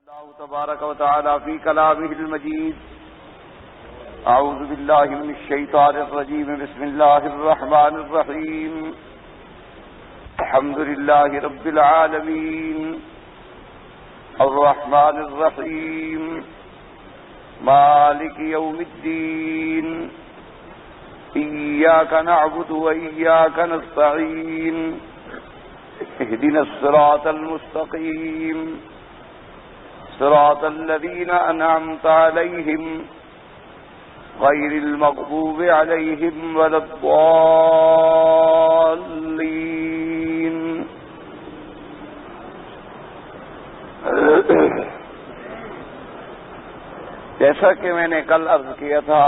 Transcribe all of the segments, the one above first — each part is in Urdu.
الله تبارك وتعالى في كلامه المجيد. أعوذ بالله من الشيطان الرجيم. بسم الله الرحمن الرحيم. الحمد لله رب العالمين الرحمن الرحيم مالك يوم الدين. إياك نعبد وإياك نستعين. اهدنا الصراط المستقيم صراط الذين أنعمت عليهم غير المغضوب عليهم ولا الضالين. جیسا کہ میں نے کل عرض کیا تھا،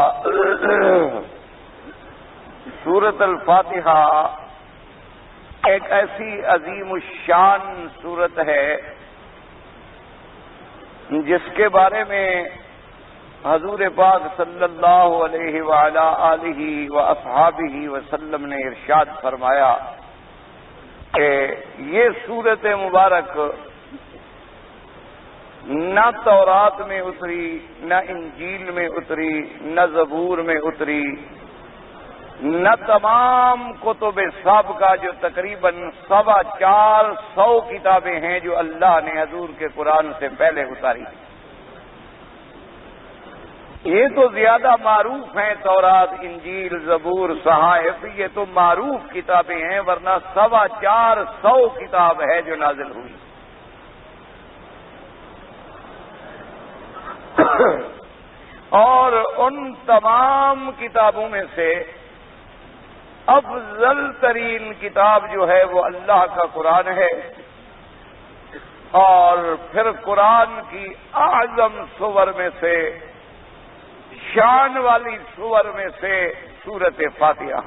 سورۃ الفاتحہ ایک ایسی عظیم الشان سورت ہے جس کے بارے میں حضور پاک صلی اللہ علیہ وعلی آلہ واصحابہ وسلم نے ارشاد فرمایا کہ یہ سورت مبارک نہ تورات میں اتری، نہ انجیل میں اتری، نہ زبور میں اتری، نہ تمام کتب سابقہ جو تقریباً 450 کتابیں ہیں جو اللہ نے حضور کے قرآن سے پہلے اتاری. یہ تو زیادہ معروف ہیں، تورات، انجیل، زبور، صحائف، یہ تو معروف کتابیں ہیں، ورنہ 450 کتاب ہے جو نازل ہوئی. اور ان تمام کتابوں میں سے افضل ترین کتاب جو ہے وہ اللہ کا قرآن ہے، اور پھر قرآن کی اعظم سور میں سے، شان والی سور میں سے سورۃ فاتحہ.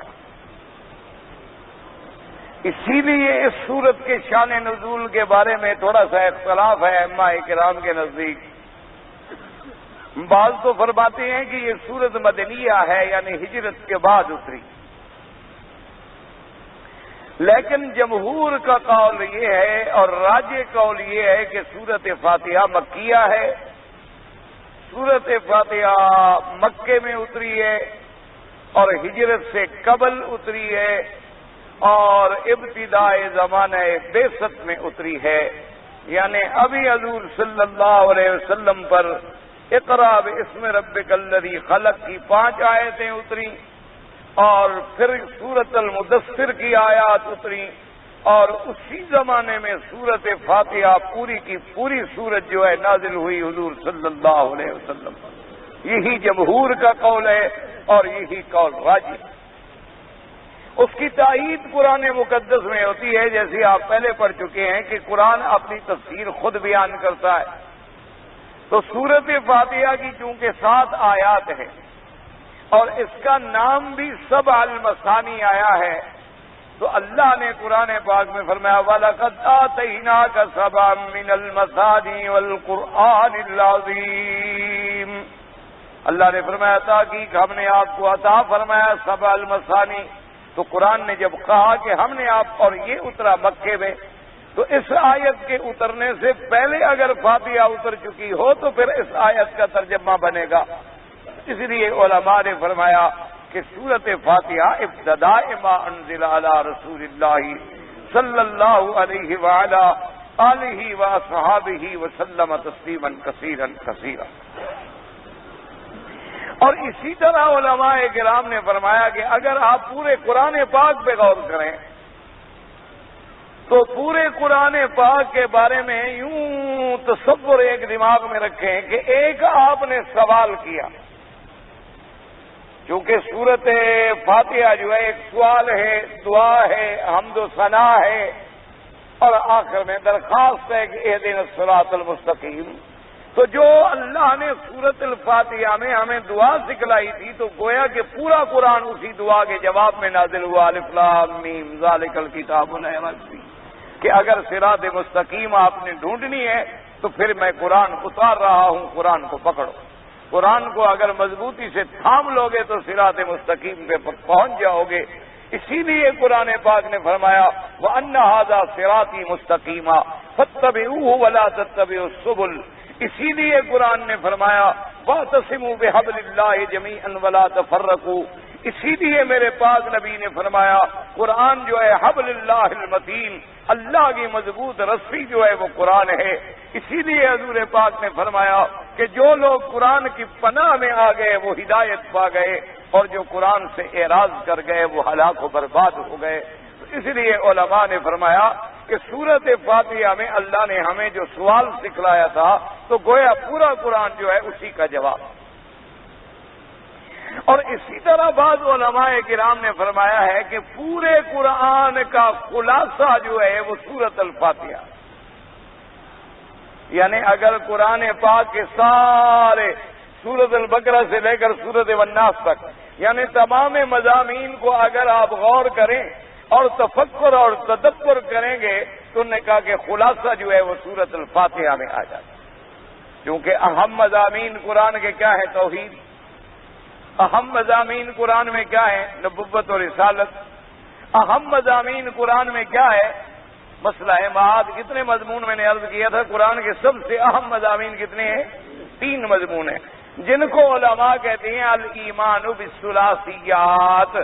اسی لیے اس سورت کے شان نزول کے بارے میں تھوڑا سا اختلاف ہے ائمہ کرام کے نزدیک. بعض تو فرماتے ہیں کہ یہ سورت مدنیہ ہے، یعنی ہجرت کے بعد اتری، لیکن جمہور کا قول یہ ہے اور راجح قول یہ ہے کہ سورۃ فاتحہ مکیہ ہے. سورۃ فاتحہ مکے میں اتری ہے اور ہجرت سے قبل اتری ہے اور ابتدائے زمانہ بعثت میں اتری ہے. یعنی ابھی حضور صلی اللہ علیہ وسلم پر اقرا باسم ربک الذی خلق کی 5 آیتیں اتری، اور پھر سورۃ المدثر کی آیات اتری، اور اسی زمانے میں سورۃ فاتحہ پوری کی پوری سورت جو ہے نازل ہوئی حضور صلی اللہ علیہ وسلم. یہی جمہور کا قول ہے اور یہی قول راجح. اس کی تائید قرآن مقدس میں ہوتی ہے، جیسے آپ پہلے پڑھ چکے ہیں کہ قرآن اپنی تفسیر خود بیان کرتا ہے. تو سورۃ فاتحہ کی چونکہ 7 آیات ہیں اور اس کا نام بھی سبع المثانی آیا ہے، تو اللہ نے قرآن پاک میں فرمایا وَلَقَدْ آتَيْنَاكَ سَبْعًا مِّنَ الْمَثَانِي وَالْقُرْآنِ الْعَظِيمِ. اللہ نے فرمایا تاکہ ہم نے آپ کو عطا فرمایا سبع المثانی. تو قرآن نے جب کہا کہ ہم نے آپ، اور یہ اترا مکے میں، تو اس آیت کے اترنے سے پہلے اگر فاتحہ اتر چکی ہو تو پھر اس آیت کا ترجمہ بنے گا. اس لیے علماء نے فرمایا کہ سورۃ فاتحہ ابتداء ما انزل علی رسول اللہ صلی اللہ علیہ وعلی آلہ واصحابہ وسلم تسلیما کثیرا کثیرا. اور اسی طرح علماء کرام نے فرمایا کہ اگر آپ پورے قرآن پاک پہ غور کریں تو پورے قرآن پاک کے بارے میں یوں تصور ایک دماغ میں رکھیں کہ ایک آپ نے سوال کیا، کیونکہ سورۃ فاتحہ جو ہے ایک سوال ہے، دعا ہے، حمد و ثنا ہے، اور آخر میں درخواست ہے کہ اہدنا الصراط المستقیم. تو جو اللہ نے سورۃ الفاتحہ میں ہمیں دعا سکھلائی تھی تو گویا کہ پورا قرآن اسی دعا کے جواب میں نازل ہوا. الف لام میم ذالک الکتاب لا ریب فیہ، کہ اگر صراط مستقیم آپ نے ڈھونڈنی ہے تو پھر میں قرآن اتار رہا ہوں، قرآن کو پکڑو. قرآن کو اگر مضبوطی سے تھام لو گے تو صراط مستقیم پہ پہنچ جاؤ گے. اسی لیے قرآن پاک نے فرمایا وَأَنَّ هَذَا صِرَاطِي مُسْتَقِيمًا فَاتَّبِعُوهُ وَلَا تَتَّبِعُوا السُّبُلَ اسی لیے قرآن نے فرمایا وَاعْتَصِمُوا بِحَبْلِ اللَّهِ جَمِيعًا وَلَا تَفَرَّقُوا، اسی لیے میرے پاک نبی نے فرمایا قرآن جو ہے حبل اللہ المتین، اللہ کی مضبوط رسی جو ہے وہ قرآن ہے۔ اسی لیے حضور پاک نے فرمایا کہ جو لوگ قرآن کی پناہ میں آ گئے وہ ہدایت پا گئے، اور جو قرآن سے اعراض کر گئے وہ ہلاک و برباد ہو گئے۔ اس لیے علماء نے فرمایا کہ سورت فاتحہ میں اللہ نے ہمیں جو سوال سکھلایا تھا تو گویا پورا قرآن جو ہے اسی کا جواب۔ اور اسی طرح بعض علماء کرام نے فرمایا ہے کہ پورے قرآن کا خلاصہ جو ہے وہ سورت الفاتحہ، یعنی اگر قرآن پاک کے سارے سورت البقرہ سے لے کر سورت والناس تک یعنی تمام مضامین کو اگر آپ غور کریں اور تفکر اور تدبر کریں گے تو انہوں نے کہا کہ خلاصہ جو ہے وہ سورت الفاتحہ میں آ جاتا ہے، کیونکہ اہم مضامین قرآن کے کیا ہے؟ توحید۔ اہم مضامین قرآن میں کیا ہے؟ نبوت اور رسالت۔ اہم مضامین قرآن میں کیا ہے؟ مسئلہ معاد۔ کتنے مضمون میں نے عرض کیا تھا؟ قرآن کے سب سے اہم مضامین کتنے ہیں؟ 3 مضمون ہیں، جن کو علماء کہتے ہیں الایمان بالثلاثیات،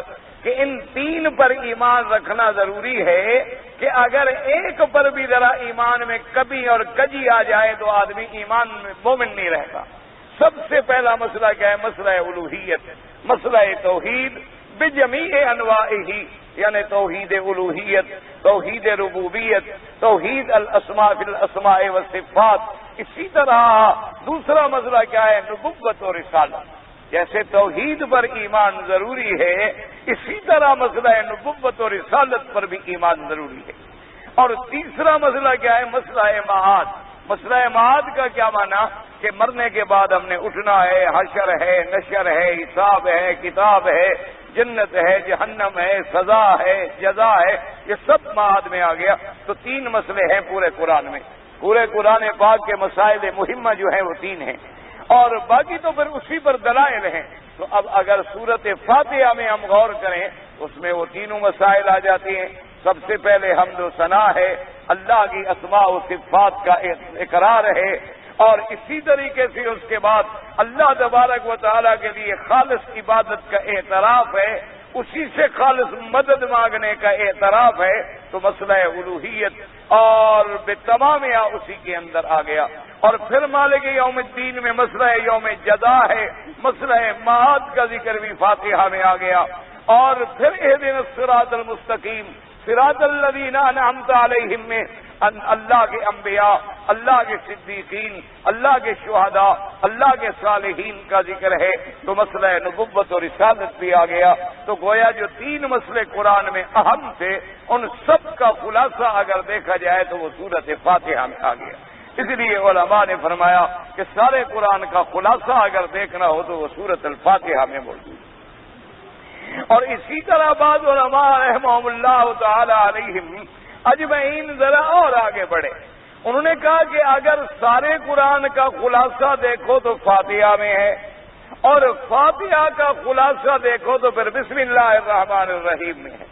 کہ ان 3 پر ایمان رکھنا ضروری ہے کہ اگر ایک پر بھی ذرا ایمان میں کمی اور کجی آ جائے تو آدمی ایمان میں مومن نہیں رہتا۔ سب سے پہلا مسئلہ کیا ہے؟ مسئلہ الوہیت، مسئلہ توحید بجمیع انواعہ، یعنی توحید الوہیت، توحید ربوبیت، توحید الاسماء فی الاسماء والصفات۔ اسی طرح دوسرا مسئلہ کیا ہے؟ نبوت اور رسالت۔ جیسے توحید پر ایمان ضروری ہے اسی طرح مسئلہ نبوت اور رسالت پر بھی ایمان ضروری ہے۔ اور تیسرا مسئلہ کیا ہے؟ مسئلہ معاد۔ مسئلہ معاد کا کیا معنی؟ کہ مرنے کے بعد ہم نے اٹھنا ہے، حشر ہے، نشر ہے، حساب ہے، کتاب ہے، جنت ہے، جہنم ہے، سزا ہے، جزا ہے، یہ سب معاد میں آ گیا۔ تو 3 مسئلے ہیں پورے قرآن میں۔ پورے قرآن پاک کے مسائل مہمہ جو ہیں وہ 3 ہیں، اور باقی تو پھر اسی پر دلائل ہیں۔ تو اب اگر سورت فاتحہ میں ہم غور کریں اس میں وہ 3 مسائل آ جاتی ہیں۔ سب سے پہلے حمد و ثنا ہے، اللہ کی اسماء و صفات کا اقرار ہے، اور اسی طریقے سے اس کے بعد اللہ تبارک و تعالیٰ کے لیے خالص عبادت کا اعتراف ہے، اسی سے خالص مدد مانگنے کا اعتراف ہے۔ تو مسئلہ الوہیت اور بتمام اسی کے اندر آ گیا۔ اور پھر مالک یوم الدین میں مسئلہ یوم جزا ہے، مسئلہ معاد کا ذکر بھی فاتحہ میں آ گیا۔ اور پھر اہدنا الصراط المستقیم، صراط الذین انعمت علیہم میں اللہ کے انبیاء، اللہ کے صدیقین، اللہ کے شہداء، اللہ کے صالحین کا ذکر ہے۔ تو مسئلہ نبوت اور رسالت بھی آ گیا۔ تو گویا جو 3 مسئلے قرآن میں اہم تھے ان سب کا خلاصہ اگر دیکھا جائے تو وہ سورت فاتحہ میں آ گیا۔ اس لیے علماء نے فرمایا کہ سارے قرآن کا خلاصہ اگر دیکھنا ہو تو وہ سورت الفاتحہ میں موجود ہے۔ اور اسی طرح بعض علماء رحمہم اللہ تعالی علیہم اجمعین ذرا اور آگے بڑھے، انہوں نے کہا کہ اگر سارے قرآن کا خلاصہ دیکھو تو فاتحہ میں ہے، اور فاتحہ کا خلاصہ دیکھو تو پھر بسم اللہ الرحمن الرحیم میں ہے،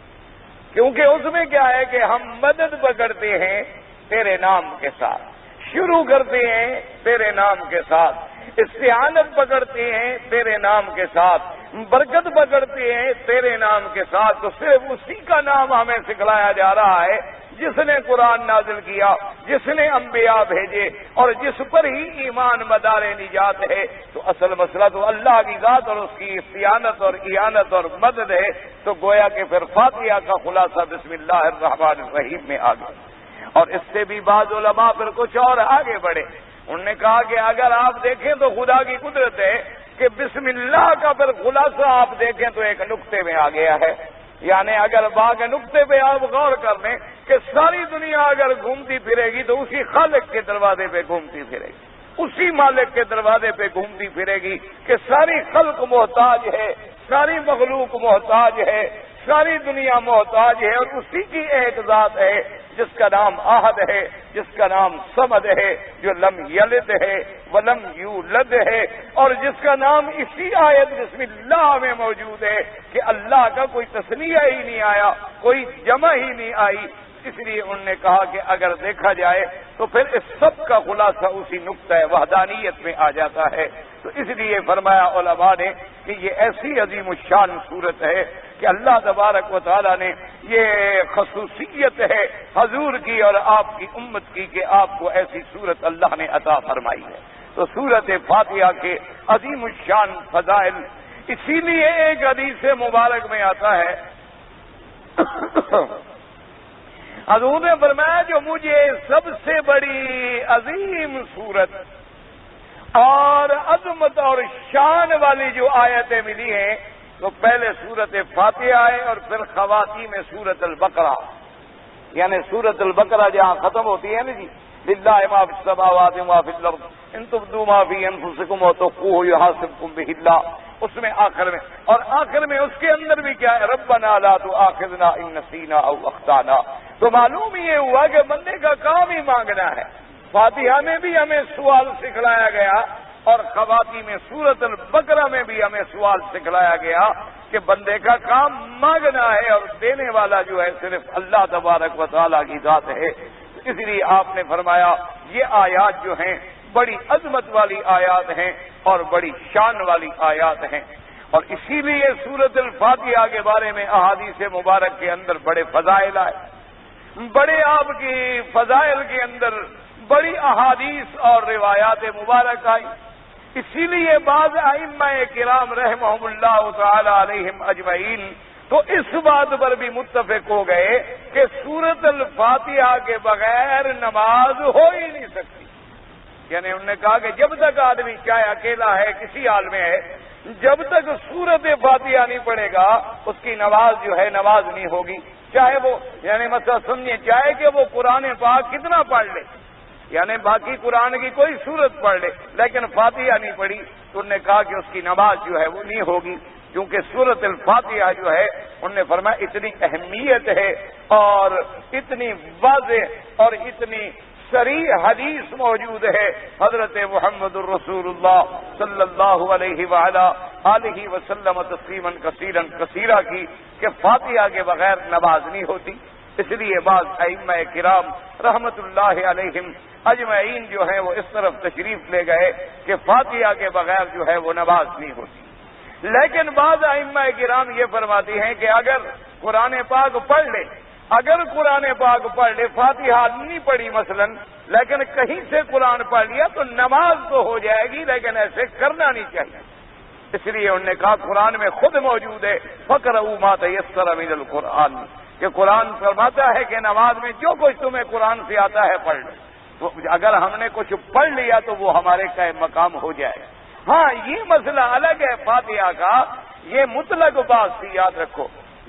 کیونکہ اس میں کیا ہے کہ ہم مدد پکڑتے ہیں تیرے نام کے ساتھ، شروع کرتے ہیں تیرے نام کے ساتھ، استعانت پکڑتے ہیں تیرے نام کے ساتھ، برکت پکڑتے ہیں تیرے نام کے ساتھ۔ تو صرف اسی کا نام ہمیں سکھلایا جا رہا ہے جس نے قرآن نازل کیا، جس نے انبیاء بھیجے، اور جس پر ہی ایمان مدار نجات ہے۔ تو اصل مسئلہ تو اللہ کی ذات اور اس کی استعانت اور اعانت اور مدد ہے۔ تو گویا کہ پھر فاتحہ کا خلاصہ بسم اللہ الرحمن الرحیم میں آ گیا۔ اور اس سے بھی بعض علماء پھر کچھ اور آگے بڑھے، انہوں نے کہا کہ اگر آپ دیکھیں تو خدا کی قدرت ہے کہ بسم اللہ کا پھر خلاصہ آپ دیکھیں تو ایک نقطے میں آ گیا ہے۔ یعنی اگر باغ نقطے پہ آپ غور کر لیں کہ ساری دنیا اگر گھومتی پھرے گی تو اسی خالق کے دروازے پہ گھومتی پھرے گی، اسی مالک کے دروازے پہ گھومتی پھرے گی کہ ساری خلق محتاج ہے، ساری مخلوق محتاج ہے، ساری دنیا محتاج ہے، اور اسی کی ایک ذات ہے جس کا نام احد ہے، جس کا نام صمد ہے، جو لم یلد ہے ولم یولد ہے، اور جس کا نام اسی آیت بسم اللہ میں موجود ہے کہ اللہ کا کوئی تثنیہ ہی نہیں آیا، کوئی جمع ہی نہیں آئی۔ اس لیے انہوں نے کہا کہ اگر دیکھا جائے تو پھر اس سب کا خلاصہ اسی نقطہ وحدانیت میں آ جاتا ہے. تو اس لیے فرمایا علماء نے کہ یہ ایسی عظیم الشان صورت ہے کہ اللہ تبارک و تعالیٰ نے یہ خصوصیت ہے حضور کی اور آپ کی امت کی کہ آپ کو ایسی صورت اللہ نے عطا فرمائی ہے. تو صورت فاتحہ کے عظیم الشان فضائل اسی لیے ایک حدیث مبارک میں آتا ہے حضور نے فرمایا جو مجھے سب سے بڑی عظیم صورت اور عظمت اور شان والی جو آیتیں ملی ہیں تو پہلے صورت فاتحہ ہے اور پھر خواتین میں صورت البقرہ، یعنی صورت البقرہ جہاں ختم ہوتی ہے نا جی للہ ما فی السماوات وما فی الارض ان تبدوا ما فی انفسکم وتخفوه یحاسبکم بہ اللہ، اس میں آخر میں اور آخر میں اس کے اندر بھی کیا ہے ربنا لا تؤاخذنا ان نسینا او اخطانا. تو معلوم یہ ہوا کہ بندے کا کام ہی مانگنا ہے. فاتحہ میں بھی ہمیں سوال سکھلایا گیا اور خواتین میں سورۃ البقرہ میں بھی ہمیں سوال سکھلایا گیا کہ بندے کا کام مانگنا ہے اور دینے والا جو ہے صرف اللہ تبارک و تعالیٰ کی ذات ہے. اس لیے آپ نے فرمایا یہ آیات جو ہیں بڑی عظمت والی آیات ہیں اور بڑی شان والی آیات ہیں. اور اسی لیے سورۃ الفاتحہ کے بارے میں احادیث مبارک کے اندر بڑے فضائل آئے، بڑے آپ کی فضائل کے اندر بڑی احادیث اور روایات مبارک آئی. اسی لیے بعض ائمہ کرام رحمہم اللہ تعالی علیہم اجمعین تو اس بات پر بھی متفق ہو گئے کہ سورۃ الفاتحہ کے بغیر نماز ہو ہی نہیں سکتی. یعنی انہوں نے کہا کہ جب تک آدمی چاہے اکیلا ہے کسی حال میں ہے جب تک سورۃ فاتحہ نہیں پڑھے گا اس کی نماز جو ہے نماز نہیں ہوگی. چاہے وہ یعنی مثلا سمجھے چاہے کہ وہ قرآن پاک کتنا پڑھ لے، یعنی باقی قرآن کی کوئی سورت پڑھ لے لیکن فاتحہ نہیں پڑھی تو انہوں نے کہا کہ اس کی نماز جو ہے وہ نہیں ہوگی، کیونکہ سورۃ الفاتحہ جو ہے انہوں نے فرمایا اتنی اہمیت ہے اور اتنی واضح اور اتنی صریح حدیث موجود ہے حضرت محمد الرسول اللہ صلی اللہ علیہ وآلہ آلہ وسلم تسلیما کثیرا کثیرا کی کہ فاتحہ کے بغیر نماز نہیں ہوتی. اس لیے بعض ائمہ کرام رحمت اللہ علیہم اجمعین جو ہیں وہ اس طرف تشریف لے گئے کہ فاتحہ کے بغیر جو ہے وہ نماز نہیں ہوتی. لیکن بعض ائمہ کرام یہ فرماتے ہیں کہ اگر قرآن پاک پڑھ لے فاتحہ نہیں پڑھی مثلا لیکن کہیں سے قرآن پڑھ لیا تو نماز تو ہو جائے گی لیکن ایسے کرنا نہیں چاہیے. اس لیے انہوں نے کہا قرآن میں خود موجود ہے فقرؤوا ما تیسر من القرآن کہ قرآن فرماتا ہے کہ نماز میں جو کچھ تمہیں قرآن سے آتا ہے پڑھ لو. تو اگر ہم نے کچھ پڑھ لیا تو وہ ہمارے کا مقام ہو جائے. ہاں یہ مسئلہ الگ ہے فاتحہ کا، یہ مطلق بات تھی، یاد رکھو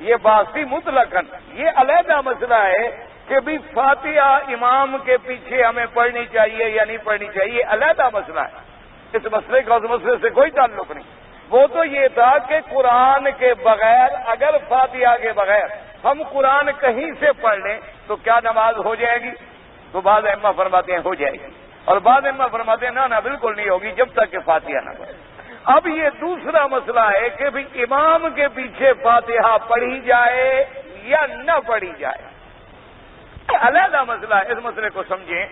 یہ بات تھی مطلقاً. یہ علیحدہ مسئلہ ہے کہ بھی فاتحہ امام کے پیچھے ہمیں پڑھنی چاہیے یا نہیں پڑھنی چاہیے، علیحدہ مسئلہ ہے. اس مسئلے کا اس مسئلے سے کوئی تعلق نہیں. وہ تو یہ تھا کہ قرآن کے بغیر اگر فاتحہ کے بغیر ہم قرآن کہیں سے پڑھ لیں تو کیا نماز ہو جائے گی؟ تو بعض ائمہ فرماتے ہیں ہو جائے گی اور بعض ائمہ فرماتے ہیں نہ بالکل نہیں ہوگی جب تک کہ فاتحہ نہ پڑھے. اب یہ دوسرا مسئلہ ہے کہ بھی امام کے پیچھے فاتحہ پڑھی جائے یا نہ پڑھی جائے، علیحدہ مسئلہ ہے. اس مسئلے کو سمجھیں.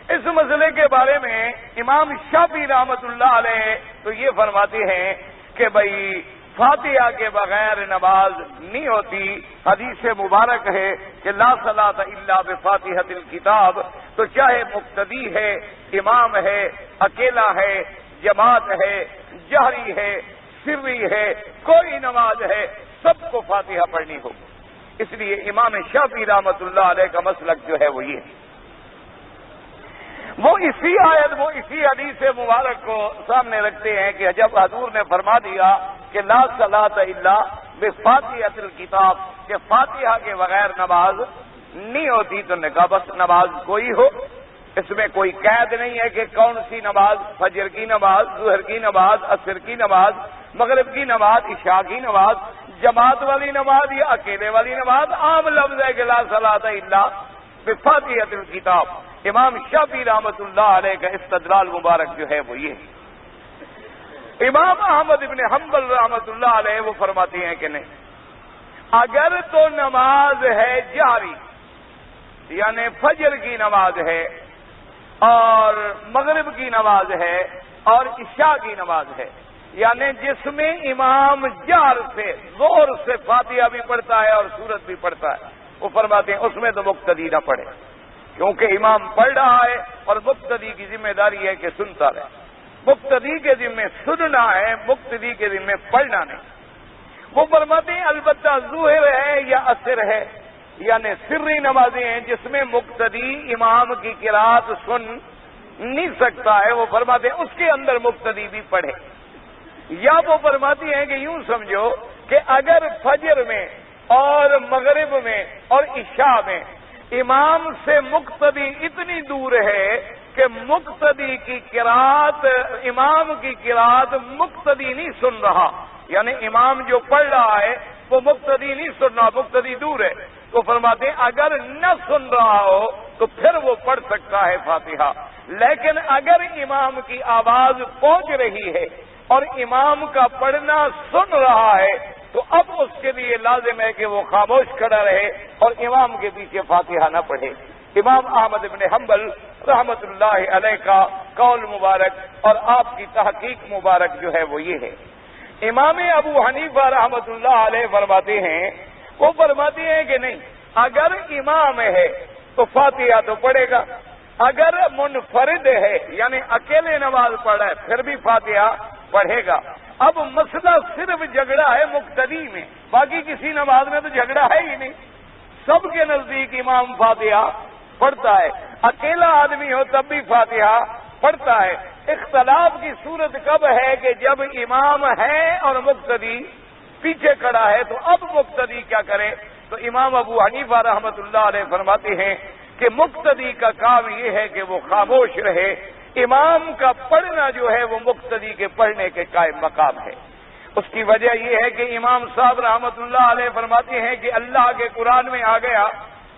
اس مسئلے کے بارے میں امام شافعی رحمت اللہ علیہ تو یہ فرماتے ہیں کہ بھائی فاتحہ کے بغیر نماز نہیں ہوتی. حدیث مبارک ہے کہ لا صلاۃ الا بفاتحۃ الکتاب. تو چاہے مقتدی ہے، امام ہے، اکیلا ہے، جماعت ہے، جہری ہے، سری ہے، کوئی نماز ہے، سب کو فاتحہ پڑھنی ہوگی. اس لیے امام شافعی رحمت اللہ علیہ کا مسلک جو ہے وہ یہ ہے. وہ اسی آیت وہ اسی حدیث مبارک کو سامنے رکھتے ہیں کہ جب حضور نے فرما دیا کہ لا صلاۃ الا بفاتحۃ الکتاب کہ فاتحہ کے بغیر نماز نہیں ہوتی تو نے کہا بس نماز کوئی ہو. اس میں کوئی قید نہیں ہے کہ کون سی نماز، فجر کی نماز، ظہر کی نماز، عصر کی نماز، مغرب کی نماز، عشاء کی نماز، جماعت والی نماز یا اکیلے والی نماز. عام لفظ ہے کہ لا صلاۃ الا بفاتحۃ الکتاب. امام شافعی رحمت اللہ علیہ کا استدلال مبارک جو ہے وہ یہ ہے. امام احمد ابن حنبل رحمت اللہ علیہ وہ فرماتے ہیں کہ نہیں، اگر تو نماز ہے جہری یعنی فجر کی نماز ہے اور مغرب کی نماز ہے اور عشاء کی نماز ہے، یعنی جس میں امام جہر سے زور سے فاتحہ بھی پڑھتا ہے اور سورت بھی پڑھتا ہے، وہ فرماتے ہیں اس میں تو مقتدی نہ پڑھے، کیونکہ امام پڑھ رہا ہے اور مقتدی کی ذمہ داری ہے کہ سنتا رہے۔ مقتدی کے ذمہ سننا ہے، مقتدی کے ذمہ پڑھنا نہیں۔ وہ فرماتے ہیں البتہ ظہر ہے یا عصر ہے، یعنی سری نمازیں ہیں جس میں مقتدی امام کی قرات سن نہیں سکتا ہے، وہ فرماتے ہیں اس کے اندر مقتدی بھی پڑھے۔ یا وہ فرماتی ہیں کہ یوں سمجھو کہ اگر فجر میں اور مغرب میں اور عشاء میں امام سے مقتدی اتنی دور ہے کہ مقتدی کی قرات، امام کی قرات مقتدی نہیں سن رہا، یعنی امام جو پڑھ رہا ہے وہ مقتدی نہیں سن رہا، مقتدی دور ہے، تو فرماتے ہیں اگر نہ سن رہا ہو تو پھر وہ پڑھ سکتا ہے فاتحہ، لیکن اگر امام کی آواز پہنچ رہی ہے اور امام کا پڑھنا سن رہا ہے تو اب اس کے لیے لازم ہے کہ وہ خاموش کھڑا رہے اور امام کے پیچھے فاتحہ نہ پڑھے۔ امام احمد بن حنبل رحمت اللہ علیہ کا قول مبارک اور آپ کی تحقیق مبارک جو ہے وہ یہ ہے۔ امام ابو حنیفہ رحمت اللہ علیہ فرماتے ہیں، وہ فرماتے ہیں کہ نہیں، اگر امام ہے تو فاتحہ تو پڑھے گا، اگر منفرد ہے یعنی اکیلے نماز پڑھا ہے پھر بھی فاتحہ پڑھے گا۔ اب مسئلہ صرف جھگڑا ہے مقتدی میں، باقی کسی نماز میں تو جھگڑا ہے ہی نہیں، سب کے نزدیک امام فاتحہ پڑھتا ہے، اکیلا آدمی ہو تب بھی فاتحہ پڑھتا ہے۔ اختلاف کی صورت کب ہے کہ جب امام ہے اور مقتدی پیچھے کھڑا ہے، تو اب مقتدی کیا کرے؟ تو امام ابو حنیفہ رحمت اللہ علیہ فرماتے ہیں کہ مقتدی کا کام یہ ہے کہ وہ خاموش رہے، امام کا پڑھنا جو ہے وہ مقتدی کے پڑھنے کے قائم مقام ہے۔ اس کی وجہ یہ ہے کہ امام صاحب رحمت اللہ علیہ فرماتے ہیں کہ اللہ کے قرآن میں آ گیا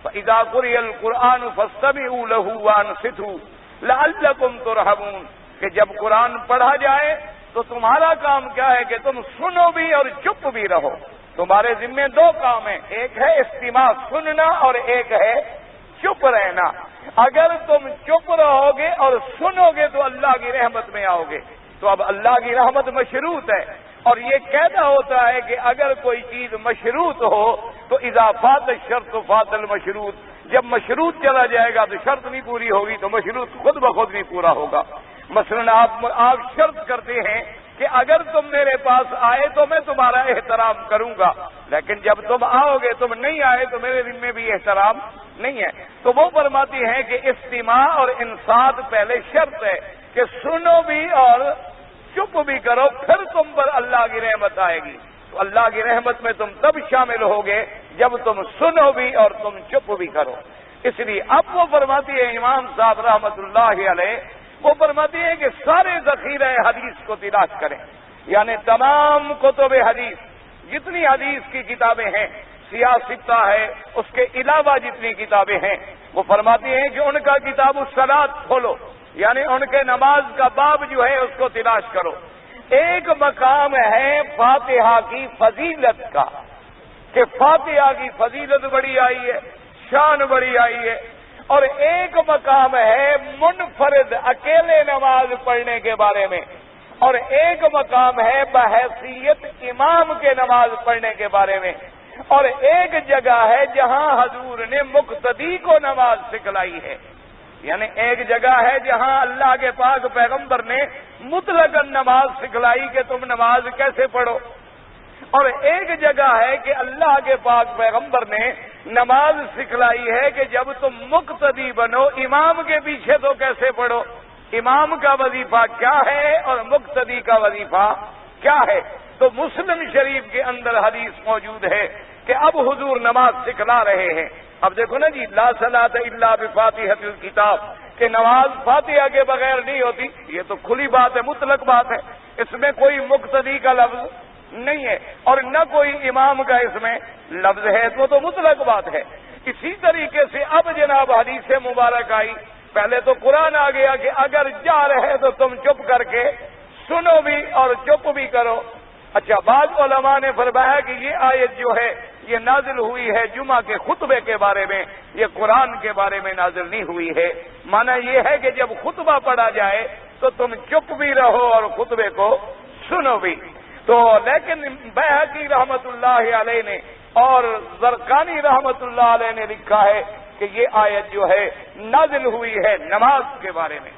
فَإِذَا قُرِئَ الْقُرْآنُ فَاسْتَمِعُوا لَهُ وَأَنصِتُوا لَعَلَّكُمْ تُرْحَمُونَ، کہ جب قرآن پڑھا جائے تو تمہارا کام کیا ہے کہ تم سنو بھی اور چپ بھی رہو۔ تمہارے ذمہ دو کام ہیں، ایک ہے استماع سننا اور ایک ہے چپ رہنا۔ اگر تم چپ رہو گے اور سنو گے تو اللہ کی رحمت میں آؤ گے، تو اب اللہ کی رحمت مشروط ہے، اور یہ کہنا ہوتا ہے کہ اگر کوئی چیز مشروط ہو تو اذا فات الشرط فات المشروط، جب مشروط چلا جائے گا تو شرط نہیں پوری ہوگی تو مشروط خود بخود نہیں پورا ہوگا۔ مثلا آپ شرط کرتے ہیں کہ اگر تم میرے پاس آئے تو میں تمہارا احترام کروں گا، لیکن جب تم آؤ گے تم نہیں آئے تو میرے دل میں بھی احترام نہیں ہے۔ تو وہ فرماتی ہیں کہ استماع اور انصات پہلے شرط ہے کہ سنو بھی اور چپ بھی کرو، پھر تم پر اللہ کی رحمت آئے گی۔ تو اللہ کی رحمت میں تم تب شامل ہوگے جب تم سنو بھی اور تم چپ بھی کرو۔ اس لیے اب وہ فرماتی ہے امام صاحب رحمت اللہ علیہ، وہ فرماتی ہے کہ سارے ذخیرہ حدیث کو تلاش کریں، یعنی تمام کتب حدیث، جتنی حدیث کی کتابیں ہیں، سیاستہ ہے، اس کے علاوہ جتنی کتابیں ہیں، وہ فرماتی ہیں کہ ان کا کتاب الصلاۃ کھولو، یعنی ان کے نماز کا باب جو ہے اس کو تلاش کرو۔ ایک مقام ہے فاتحہ کی فضیلت کا کہ فاتحہ کی فضیلت بڑی آئی ہے، شان بڑی آئی ہے، اور ایک مقام ہے منفرد اکیلے نماز پڑھنے کے بارے میں، اور ایک مقام ہے بحیثیت امام کے نماز پڑھنے کے بارے میں، اور ایک جگہ ہے جہاں حضور نے مقتدی کو نماز سکھلائی ہے، یعنی ایک جگہ ہے جہاں اللہ کے پاک پیغمبر نے مطلق نماز سکھلائی کہ تم نماز کیسے پڑھو، اور ایک جگہ ہے کہ اللہ کے پاک پیغمبر نے نماز سکھلائی ہے کہ جب تم مقتدی بنو امام کے پیچھے تو کیسے پڑھو، امام کا وظیفہ کیا ہے اور مقتدی کا وظیفہ کیا ہے۔ تو مسلم شریف کے اندر حدیث موجود ہے کہ اب حضور نماز سکھلا رہے ہیں۔ اب دیکھو نا جی، لا صلاۃ الا بفاتحۃ الکتاب، کہ نماز فاتحہ کے بغیر نہیں ہوتی، یہ تو کھلی بات ہے، مطلق بات ہے، اس میں کوئی مقتدی کا لفظ نہیں ہے اور نہ کوئی امام کا اس میں لفظ ہے، تو مطلق بات ہے۔ اسی طریقے سے اب جناب حدیث مبارک آئی، پہلے تو قرآن آ گیا کہ اگر جا رہے تو تم چپ کر کے سنو بھی اور چپ بھی کرو۔ اچھا، بعض علماء نے فرمایا کہ یہ آیت جو ہے یہ نازل ہوئی ہے جمعہ کے خطبے کے بارے میں، یہ قرآن کے بارے میں نازل نہیں ہوئی ہے۔ معنی یہ ہے کہ جب خطبہ پڑھا جائے تو تم چپ بھی رہو اور خطبے کو سنو بھی۔ تو لیکن بیہقی رحمت اللہ علیہ نے اور زرقانی رحمت اللہ علیہ نے لکھا ہے کہ یہ آیت جو ہے نازل ہوئی ہے نماز کے بارے میں۔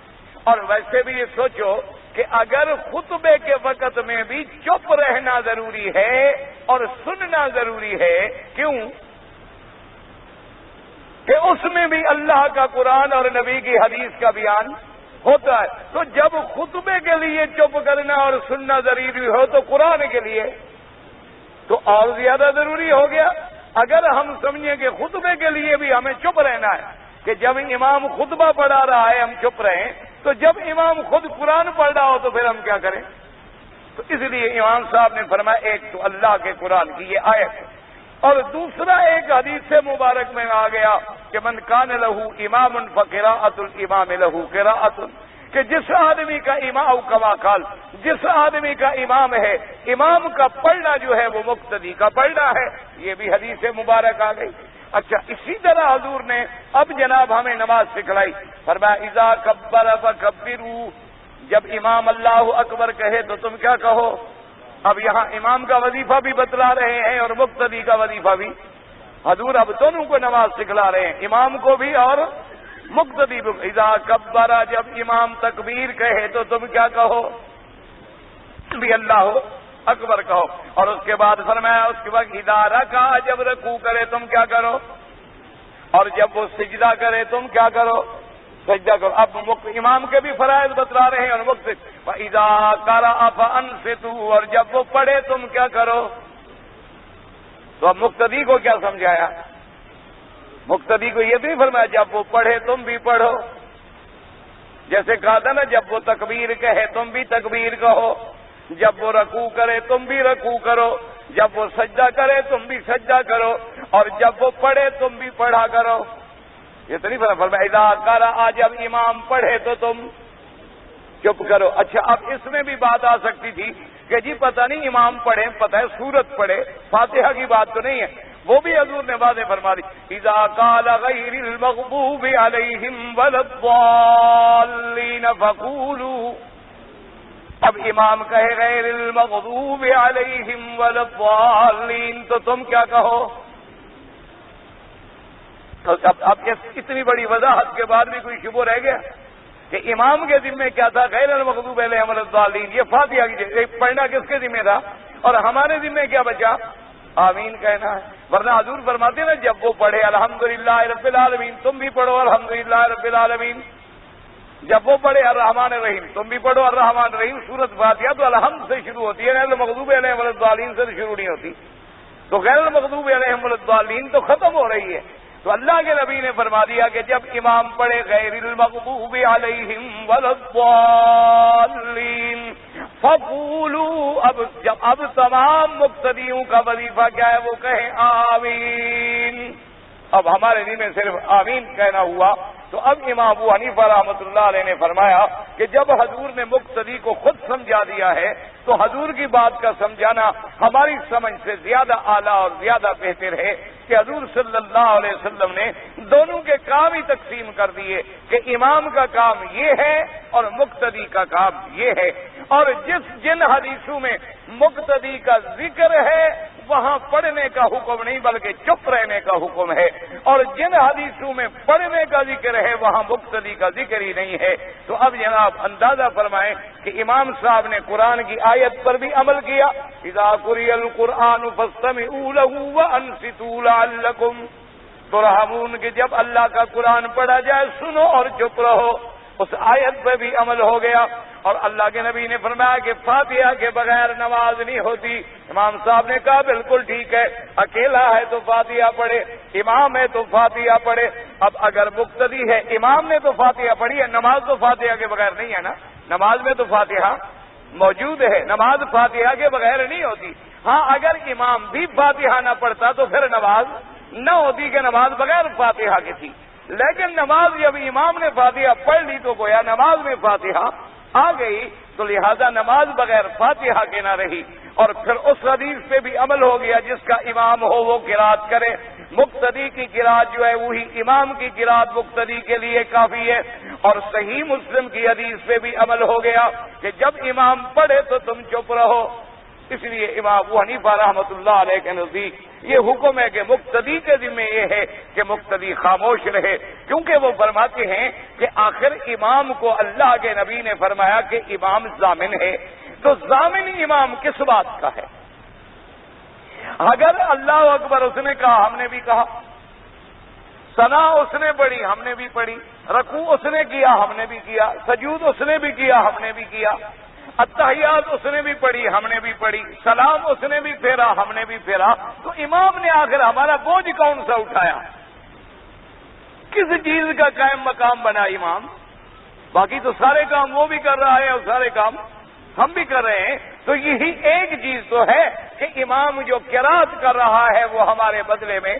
اور ویسے بھی یہ سوچو کہ اگر خطبے کے وقت میں بھی چپ رہنا ضروری ہے اور سننا ضروری ہے، کیوں؟ کہ اس میں بھی اللہ کا قرآن اور نبی کی حدیث کا بیان ہوتا ہے، تو جب خطبے کے لیے چپ کرنا اور سننا ضروری ہو تو قرآن کے لیے تو اور زیادہ ضروری ہو گیا۔ اگر ہم سمجھیں کہ خطبے کے لیے بھی ہمیں چپ رہنا ہے کہ جب امام خطبہ پڑھا رہا ہے ہم چپ رہیں، تو جب امام خود قرآن پڑھ رہا ہو تو پھر ہم کیا کریں؟ تو اس لیے امام صاحب نے فرمایا ایک تو اللہ کے قرآن کی یہ آیت ہے، اور دوسرا ایک حدیث مبارک میں آ گیا کہ من کان لہو امام فقراءۃ الامام لہو قراءۃ، کہ جس آدمی کا امام کما قال، جس آدمی کا امام ہے، امام کا پڑھنا جو ہے وہ مقتدی کا پڑھنا ہے۔ یہ بھی حدیث مبارک آ گئی۔ اچھا، اسی طرح حضور نے اب جناب ہمیں نماز سکھلائی، فرمایا اذا کبر فکبروا، جب امام اللہ اکبر کہے تو تم کیا کہو؟ اب یہاں امام کا وظیفہ بھی بتلا رہے ہیں اور مقتدی کا وظیفہ بھی۔ حضور اب دونوں کو نماز سکھلا رہے ہیں، امام کو بھی اور مقتدی بھی۔ اذا کبر، جب امام تکبیر کہے تو تم کیا کہو؟ بھی اللہ اکبر کہو۔ اور اس کے بعد فرمایا اس کے بعد اذا رکع، جب رکوع کرے تم کیا کرو؟ اور جب وہ سجدہ کرے تم کیا کرو؟ سجدہ کرو۔ اب امام کے بھی فرائض بتلا رہے ہیں اور مقتدی۔ فَإِذَا قَرَأَ فَأَنصِتُوا، اور جب وہ پڑھے تم کیا کرو؟ تو اب مقتدی کو کیا سمجھایا؟ مقتدی کو یہ بھی فرمایا جب وہ پڑھے تم بھی پڑھو، جیسے کہا تھا نا جب وہ تکبیر کہے تم بھی تکبیر کہو، جب وہ رکوع کرے تم بھی رکوع کرو، جب وہ سجدہ کرے تم بھی سجدہ کرو، اور جب وہ پڑھے تم بھی پڑھا کرو۔ یہ تو نہیں فرمایا اذا قرأ، جب امام پڑھے تو تم چپ کرو۔ اچھا، اب اس میں بھی بات آ سکتی تھی کہ جی پتہ نہیں امام پڑھے، پتہ ہے سورت پڑھے، فاتحہ کی بات تو نہیں ہے، وہ بھی حضور نے واضح فرما دی اذا قال غیر المغضوب علیہم ولا الضالین فقولوا، اب امام کہے غیر المغضوب علیہم ولا الضالین تو تم کیا کہو؟ اب اتنی بڑی وضاحت کے بعد بھی کوئی شبہ رہ گیا کہ امام کے ذمہ کیا تھا؟ غیر المغضوب علیہم ولا الضالین، یہ فاتحہ کی پڑھنا کس کے ذمہ تھا؟ اور ہمارے ذمہ کیا بچا؟ آمین کہنا ہے۔ ورنہ حضور فرماتے ہیں نا جب وہ پڑھے الحمدللہ رب العالمین تم بھی پڑھو الحمدللہ رب العالمین، جب وہ پڑھے الرحمن الرحیم تم بھی پڑھو الرحمن الرحیم۔ سورت فاتحہ تو الحمد سے شروع ہوتی ہے، غیر المغضوب علیہم ولا الضالین سے شروع نہیں ہوتی، تو غیر المغضوب علیہم ولا الضالین تو ختم ہو رہی ہے۔ تو اللہ کے نبی نے فرما دیا کہ جب امام پڑھے غیر المغضوب علیہم ولا الضالین فقولوا، اب تمام مقتدیوں کا وظیفہ کیا ہے؟ وہ کہیں آمین۔ اب ہمارے ذمہ صرف آمین کہنا ہوا۔ تو اب امام ابو حنیفہ رحمۃ اللہ علیہ نے فرمایا کہ جب حضور نے مقتدی کو خود سمجھا دیا ہے تو حضور کی بات کا سمجھانا ہماری سمجھ سے زیادہ اعلیٰ اور زیادہ بہتر ہے کہ حضور صلی اللہ علیہ وسلم نے دونوں کے کام ہی تقسیم کر دیے کہ امام کا کام یہ ہے اور مقتدی کا کام یہ ہے۔ اور جن حدیثوں میں مقتدی کا ذکر ہے وہاں پڑھنے کا حکم نہیں بلکہ چپ رہنے کا حکم ہے، اور جن حدیثوں میں پڑھنے کا ذکر ہے وہاں مقتدی کا ذکر ہی نہیں ہے۔ تو اب جناب اندازہ فرمائیں کہ امام صاحب نے قرآن کی آیت پر بھی عمل کیا، اذا قرئ القرآن فاستمعوا له وانصتوا لعلکم ترحمون، کہ جب اللہ کا قرآن پڑھا جائے سنو اور چپ رہو۔ اس آیت پہ بھی عمل ہو گیا۔ اور اللہ کے نبی نے فرمایا کہ فاتحہ کے بغیر نماز نہیں ہوتی۔ امام صاحب نے کہا بالکل ٹھیک ہے، اکیلا ہے تو فاتحہ پڑھے، امام ہے تو فاتحہ پڑھے۔ اب اگر مقتدی ہے، امام نے تو فاتحہ پڑھی ہے، نماز تو فاتحہ کے بغیر نہیں ہے نا، نماز میں تو فاتحہ موجود ہے، نماز فاتحہ کے بغیر نہیں ہوتی۔ ہاں اگر امام بھی فاتحہ نہ پڑھتا تو پھر نماز نہ ہوتی کہ نماز بغیر فاتحہ کی تھی، لیکن نماز جب امام نے فاتحہ پڑھ لی تو گویا نماز میں فاتحہ آ گئی، تو لہذا نماز بغیر فاتحہ کے نہ رہی۔ اور پھر اس حدیث پہ بھی عمل ہو گیا جس کا امام ہو وہ قرات کرے، مقتدی کی قرات جو ہے وہی امام کی قرات مقتدی کے لیے کافی ہے۔ اور صحیح مسلم کی حدیث پہ بھی عمل ہو گیا کہ جب امام پڑھے تو تم چپ رہو۔ اس لیے امام ابو حنیفہ رحمۃ اللہ علیہ کے نزدیک یہ حکم ہے کہ مقتدی کے ذمہ یہ ہے کہ مقتدی خاموش رہے، کیونکہ وہ فرماتے ہیں کہ آخر امام کو اللہ کے نبی نے فرمایا کہ امام ضامن ہے، تو ضامن امام کس بات کا ہے؟ اگر اللہ اکبر اس نے کہا ہم نے بھی کہا، ثنا اس نے پڑھی ہم نے بھی پڑھی، رکوع اس نے کیا ہم نے بھی کیا، سجود اس نے بھی کیا ہم نے بھی کیا، التحیات اس نے بھی پڑھی ہم نے بھی پڑھی، سلام اس نے بھی پھیرا ہم نے بھی پھیرا، تو امام نے آخر ہمارا بوجھ کون سا اٹھایا؟ کس چیز کا قائم مقام بنا امام؟ باقی تو سارے کام وہ بھی کر رہا ہے اور سارے کام ہم بھی کر رہے ہیں، تو یہی ایک چیز تو ہے کہ امام جو قرات کر رہا ہے وہ ہمارے بدلے میں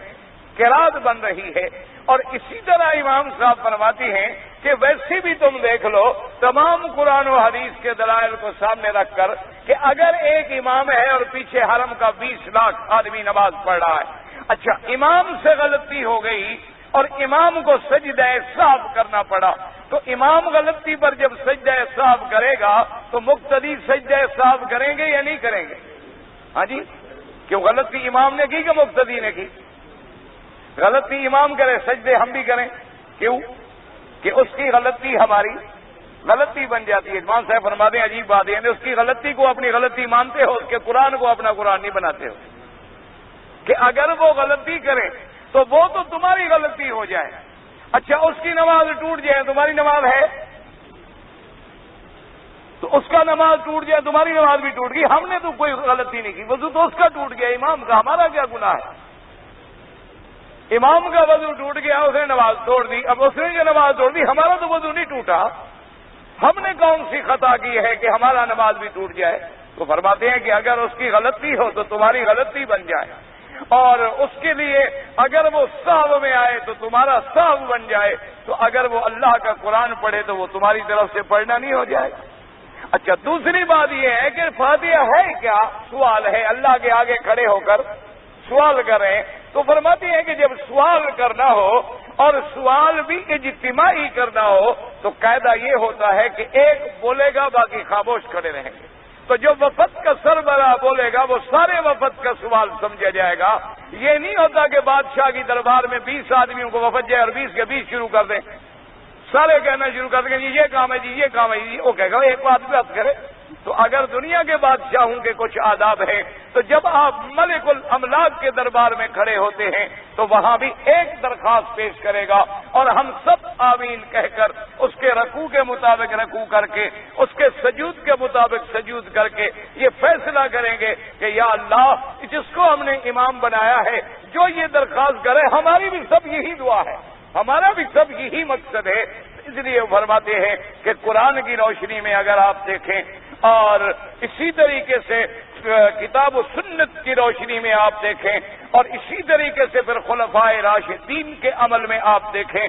قرات بن رہی ہے۔ اور اسی طرح امام صاحب فرماتی ہیں کہ ویسے بھی تم دیکھ لو تمام قرآن و حدیث کے دلائل کو سامنے رکھ کر کہ اگر ایک امام ہے اور پیچھے حرم کا 20 لاکھ آدمی نماز پڑھ رہا ہے، اچھا امام سے غلطی ہو گئی اور امام کو سجدہ سہو کرنا پڑا، تو امام غلطی پر جب سجدہ سہو کرے گا تو مقتدی سجدہ سہو کریں گے یا نہیں کریں گے؟ ہاں جی، کیوں غلطی امام نے کی کہ مقتدی نے کی؟ غلطی امام کرے سجدے ہم بھی کریں، کیوں؟ کہ اس کی غلطی ہماری غلطی بن جاتی ہے۔ امام صاحب فرماتے ہیں عجیب بات ہے، یعنی اس کی غلطی کو اپنی غلطی مانتے ہو، اس کے قرآن کو اپنا قرآن نہیں بناتے ہو، کہ اگر وہ غلطی کرے تو وہ تو تمہاری غلطی ہو جائے، اچھا اس کی نماز ٹوٹ جائے تمہاری نماز ہے، تو اس کا نماز ٹوٹ جائے تمہاری نماز بھی ٹوٹ گئی، ہم نے تو کوئی غلطی نہیں کی، وضو تو اس کا ٹوٹ گیا، امام کا ہمارا کیا گناہ ہے؟ امام کا وضو ٹوٹ گیا، اس نے نماز توڑ دی، اب اس نے جو نماز توڑ دی ہمارا تو وضو نہیں ٹوٹا، ہم نے کون سی خطا کی ہے کہ ہمارا نماز بھی ٹوٹ جائے؟ تو فرماتے ہیں کہ اگر اس کی غلطی ہو تو تمہاری غلطی بن جائے، اور اس کے لیے اگر وہ سہو میں آئے تو تمہارا سہو بن جائے، تو اگر وہ اللہ کا قرآن پڑھے تو وہ تمہاری طرف سے پڑھنا نہیں ہو جائے گا۔ اچھا دوسری بات یہ ہے کہ فاتحہ ہے کیا؟ سوال ہے، اللہ کے آگے کھڑے ہو کر سوال کریں، تو فرماتے ہیں کہ جب سوال کرنا ہو اور سوال بھی اجتماعی کرنا ہو تو قاعدہ یہ ہوتا ہے کہ ایک بولے گا باقی خاموش کھڑے رہیں گے، تو جو وفد کا سربراہ بولے گا وہ سارے وفد کا سوال سمجھا جائے گا۔ یہ نہیں ہوتا کہ بادشاہ کی دربار میں 20 آدمیوں کو وفد جائے اور 20 کے 20 شروع کر دیں، سارے کہنا شروع کر دیں جی یہ کام ہے جی یہ کام ہے جی، وہ کہے گا ایک بات پہ بات کرے۔ تو اگر دنیا کے بادشاہوں کے کچھ آداب ہیں تو جب آپ ملک الاملاک کے دربار میں کھڑے ہوتے ہیں تو وہاں بھی ایک درخواست پیش کرے گا اور ہم سب آمین کہہ کر اس کے رکوع کے مطابق رکوع کر کے اس کے سجود کے مطابق سجود کر کے یہ فیصلہ کریں گے کہ یا اللہ جس کو ہم نے امام بنایا ہے جو یہ درخواست کرے، ہماری بھی سب یہی دعا ہے، ہمارا بھی سب یہی مقصد ہے۔ اس لیے فرماتے ہیں کہ قرآن کی روشنی میں اگر آپ دیکھیں اور اسی طریقے سے کتاب و سنت کی روشنی میں آپ دیکھیں اور اسی طریقے سے پھر خلفائے راشدین کے عمل میں آپ دیکھیں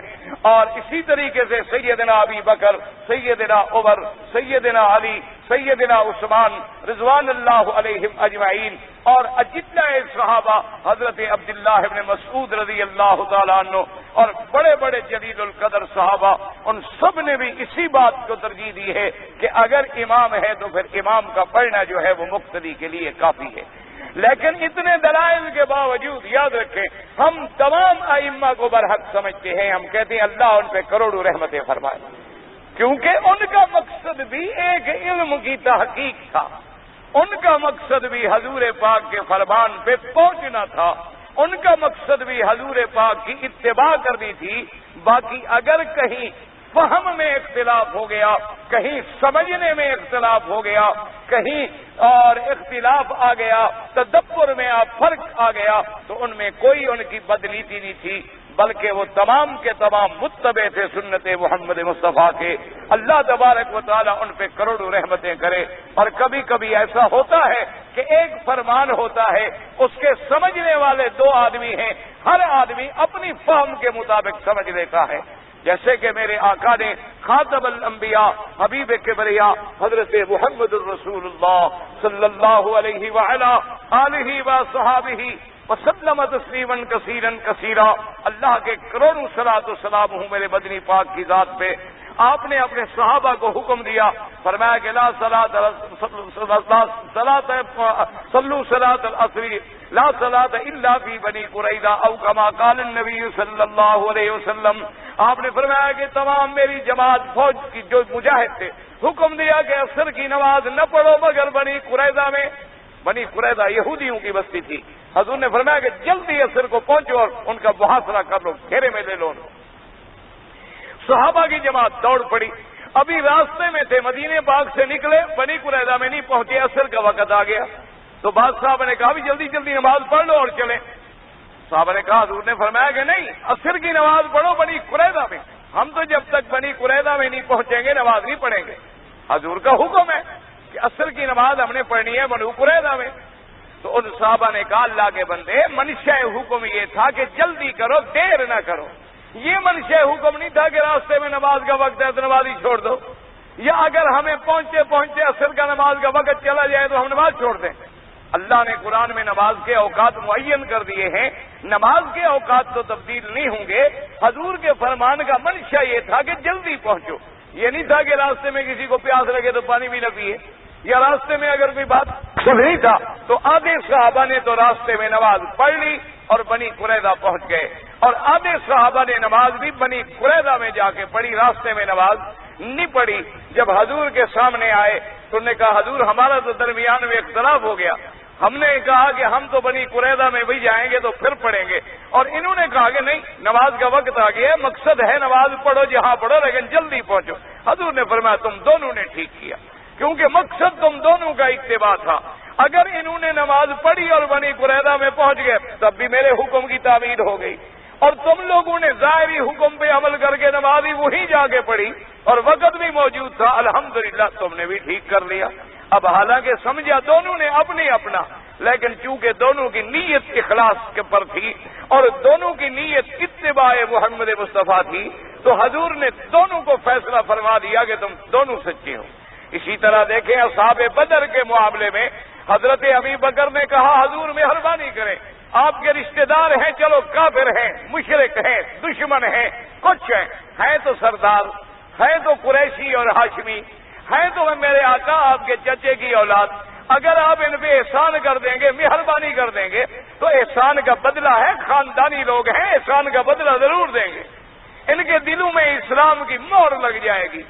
اور اسی طریقے سے سیدنا ابی بکر، سیدنا عمر، سیدنا علی، سیدنا عثمان رضوان اللہ علیہم اجمعین اور اجلہ صحابہ حضرت عبداللہ ابن مسعود رضی اللہ تعالیٰ عنہ اور بڑے بڑے جلیل القدر صحابہ، ان سب نے بھی اسی بات کو ترجیح دی ہے کہ اگر امام ہے تو پھر امام کا پڑھنا جو ہے وہ مقتدی کے لیے کافی ہے۔ لیکن اتنے دلائل کے باوجود یاد رکھیں ہم تمام ائمہ کو برحق سمجھتے ہیں، ہم کہتے ہیں اللہ ان پہ کروڑوں رحمتیں فرمائے، کیونکہ ان کا مقصد بھی ایک علم کی تحقیق تھا، ان کا مقصد بھی حضور پاک کے فرمان پہ پہنچنا تھا، ان کا مقصد بھی حضور پاک کی اتباع کرنی تھی۔ باقی اگر کہیں فہم میں اختلاف ہو گیا، کہیں سمجھنے میں اختلاف ہو گیا، کہیں اور اختلاف آ گیا، تدبر میں فرق آ گیا، تو ان میں کوئی ان کی بدنیتی نہیں تھی، بلکہ وہ تمام کے تمام متبع تھے سنت محمد مصطفیٰ کے۔ اللہ تبارک و تعالیٰ ان پہ کروڑوں رحمتیں کرے۔ اور کبھی کبھی ایسا ہوتا ہے کہ ایک فرمان ہوتا ہے، اس کے سمجھنے والے 2 آدمی ہیں، ہر آدمی اپنی فہم کے مطابق سمجھ لیتا ہے، جیسے کہ میرے آقا نے خاتم الانبیاء حبیب کبریا حضرت محمد الرسول اللہ صلی اللہ علیہ وعلا آلہ وصحابہ وسلم تسلیما کثیرا کثیرا، اللہ کے کروڑوں صلاۃ و سلام ہوں میرے مدنی پاک کی ذات پہ، آپ نے اپنے صحابہ کو حکم دیا، فرمایا کہ لا صلاۃ صلوا صلاۃ العصر لا صلاۃ الا فی بنی قریظہ او کما قال النبی صلی اللہ علیہ وسلم، آپ نے فرمایا کہ تمام میری جماعت فوج کی جو مجاہد تھے حکم دیا کہ عصر کی نماز نہ پڑھو مگر بنی قریظہ میں، بنی قریظہ یہودیوں کی بستی تھی، حضور نے فرمایا کہ جلدی عصر کو پہنچو اور ان کا محاصرہ کر لو، گھیرے میں لے لو۔ صحابہ کی جماعت دوڑ پڑی، ابھی راستے میں تھے، مدینے پاک سے نکلے، بنی قریظہ میں نہیں پہنچے، عصر کا وقت آ گیا تو بعض صحابہ نے کہا بھی جلدی جلدی نماز پڑھ لو اور چلیں۔ صحابہ نے کہا، حضور نے فرمایا کہ نہیں، عصر کی نماز پڑھو بنی قریظہ میں، ہم تو جب تک بنی قریظہ میں نہیں پہنچیں گے نماز نہیں پڑھیں گے، حضور کا حکم ہے کہ عصر کی نماز ہم نے پڑھنی ہے بنی قریظہ میں۔ تو ان صحابہ نے کہا، اللہ کے بندے، منشا حکم یہ تھا کہ جلدی کرو، دیر نہ کرو، یہ منشا حکم نہیں تھا کہ راستے میں نماز کا وقت ہے تو نماز ہی چھوڑ دو، یا اگر ہمیں پہنچتے پہنچتے عصر کا نماز کا وقت چلا جائے تو ہم نماز چھوڑ دیں۔ اللہ نے قرآن میں نماز کے اوقات معین کر دیے ہیں، نماز کے اوقات تو تبدیل نہیں ہوں گے، حضور کے فرمان کا منشا یہ تھا کہ جلدی پہنچو، یہ نہیں تھا کہ راستے میں کسی کو پیاس لگے تو پانی بھی نہ پیے، یا راستے میں اگر کوئی بات نہیں تھا تو آدھے صحابہ نے تو راستے میں نماز پڑھ لی اور بنی قریظہ پہنچ گئے، اور آدھے صحابہ نے نماز بھی بنی قریظہ میں جا کے پڑھی، راستے میں نماز نہیں پڑھی۔ جب حضور کے سامنے آئے تو انہوں نے کہا، حضور ہمارا تو درمیان میں اختلاف ہو گیا، ہم نے کہا کہ ہم تو بنی قریظہ میں بھی جائیں گے تو پھر پڑھیں گے، اور انہوں نے کہا کہ نہیں، نماز کا وقت آ گیا ہے، مقصد ہے نماز پڑھو جہاں پڑھو لیکن جلدی پہنچو۔ حضور نے فرمایا تم دونوں نے ٹھیک کیا، کیونکہ مقصد تم دونوں کا اتباع تھا، اگر انہوں نے نماز پڑھی اور بنی قریظہ میں پہنچ گئے تب بھی میرے حکم کی تعمیر ہو گئی، اور تم لوگوں نے ظاہری حکم پہ عمل کر کے نماز ہی وہیں جا کے پڑھی اور وقت بھی موجود تھا، الحمدللہ تم نے بھی ٹھیک کر لیا۔ اب حالانکہ سمجھا دونوں نے اپنی اپنا، لیکن چونکہ دونوں کی نیت اخلاص کے پر تھی اور دونوں کی نیت اتباع محمد مصطفیٰ تھی تو حضور نے دونوں کو فیصلہ فرما دیا کہ تم دونوں سچے ہو۔ اسی طرح دیکھیں اصحاب بدر کے معاملے میں حضرت ابی بکر نے کہا، حضور مہربانی کریں، آپ کے رشتہ دار ہیں، چلو کافر ہیں، مشرک ہیں، دشمن ہیں، کچھ ہیں تو سردار، ہیں تو قریشی اور ہاشمی، ہیں تو میرے آقا آپ کے چچے کی اولاد، اگر آپ ان پہ احسان کر دیں گے، مہربانی کر دیں گے تو احسان کا بدلہ ہے، خاندانی لوگ ہیں، احسان کا بدلہ ضرور دیں گے، ان کے دلوں میں اسلام کی مہر لگ جائے گی۔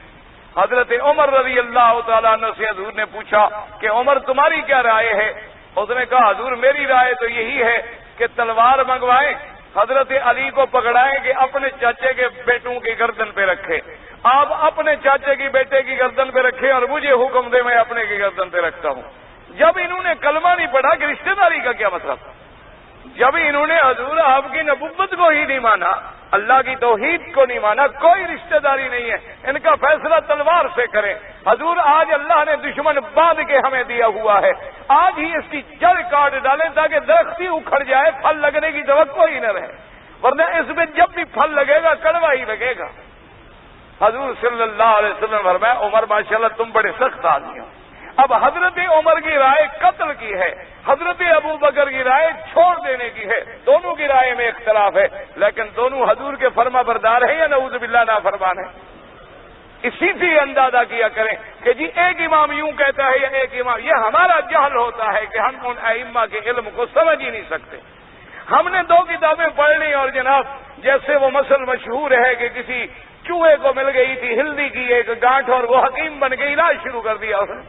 حضرت عمر رضی اللہ تعالیٰ عنہ سے حضور نے پوچھا کہ عمر تمہاری کیا رائے ہے؟ اس نے کہا، حضور میری رائے تو یہی ہے کہ تلوار منگوائیں، حضرت علی کو پکڑائیں کہ اپنے چاچے کے بیٹوں کی گردن پہ رکھے، آپ اپنے چاچے کی بیٹے کی گردن پہ رکھے اور مجھے حکم دے میں اپنے کی گردن پہ رکھتا ہوں۔ جب انہوں نے کلمہ نہیں پڑھا کہ رشتہ داری کا کیا مطلب، جب انہوں نے حضور آپ کی نبوت کو ہی نہیں مانا، اللہ کی توحید کو نہیں مانا، کوئی رشتہ داری نہیں ہے، ان کا فیصلہ تلوار سے کریں۔ حضور آج اللہ نے دشمن باندھ کے ہمیں دیا ہوا ہے، آج ہی اس کی جڑ کاٹ ڈالیں تاکہ درخت ہی اکھڑ جائے، پھل لگنے کی توقع ہی نہ رہے، ورنہ اس میں جب بھی پھل لگے گا کڑوا ہی لگے گا۔ حضور صلی اللہ علیہ وسلم فرمایا، عمر ماشاءاللہ تم بڑے سخت آدمی ہو۔ اب حضرت عمر کی رائے قتل کی ہے، حضرت ابو بکر کی رائے چھوڑ دینے کی ہے، دونوں کی رائے میں اختلاف ہے، لیکن دونوں حضور کے فرما بردار ہیں یا نعوذ باللہ نافرمان ہیں۔ اسی سے اندازہ کیا کریں کہ جی ایک امام یوں کہتا ہے یا ایک امام، یہ ہمارا جہل ہوتا ہے کہ ہم ان ائمہ کے علم کو سمجھ ہی نہیں سکتے۔ ہم نے دو کتابیں پڑھ لی اور جناب جیسے وہ مثل مشہور ہے کہ کسی چوہے کو مل گئی تھی ہلدی کی ایک گانٹھ اور وہ حکیم بن کے علاج شروع کر دیا اس نے،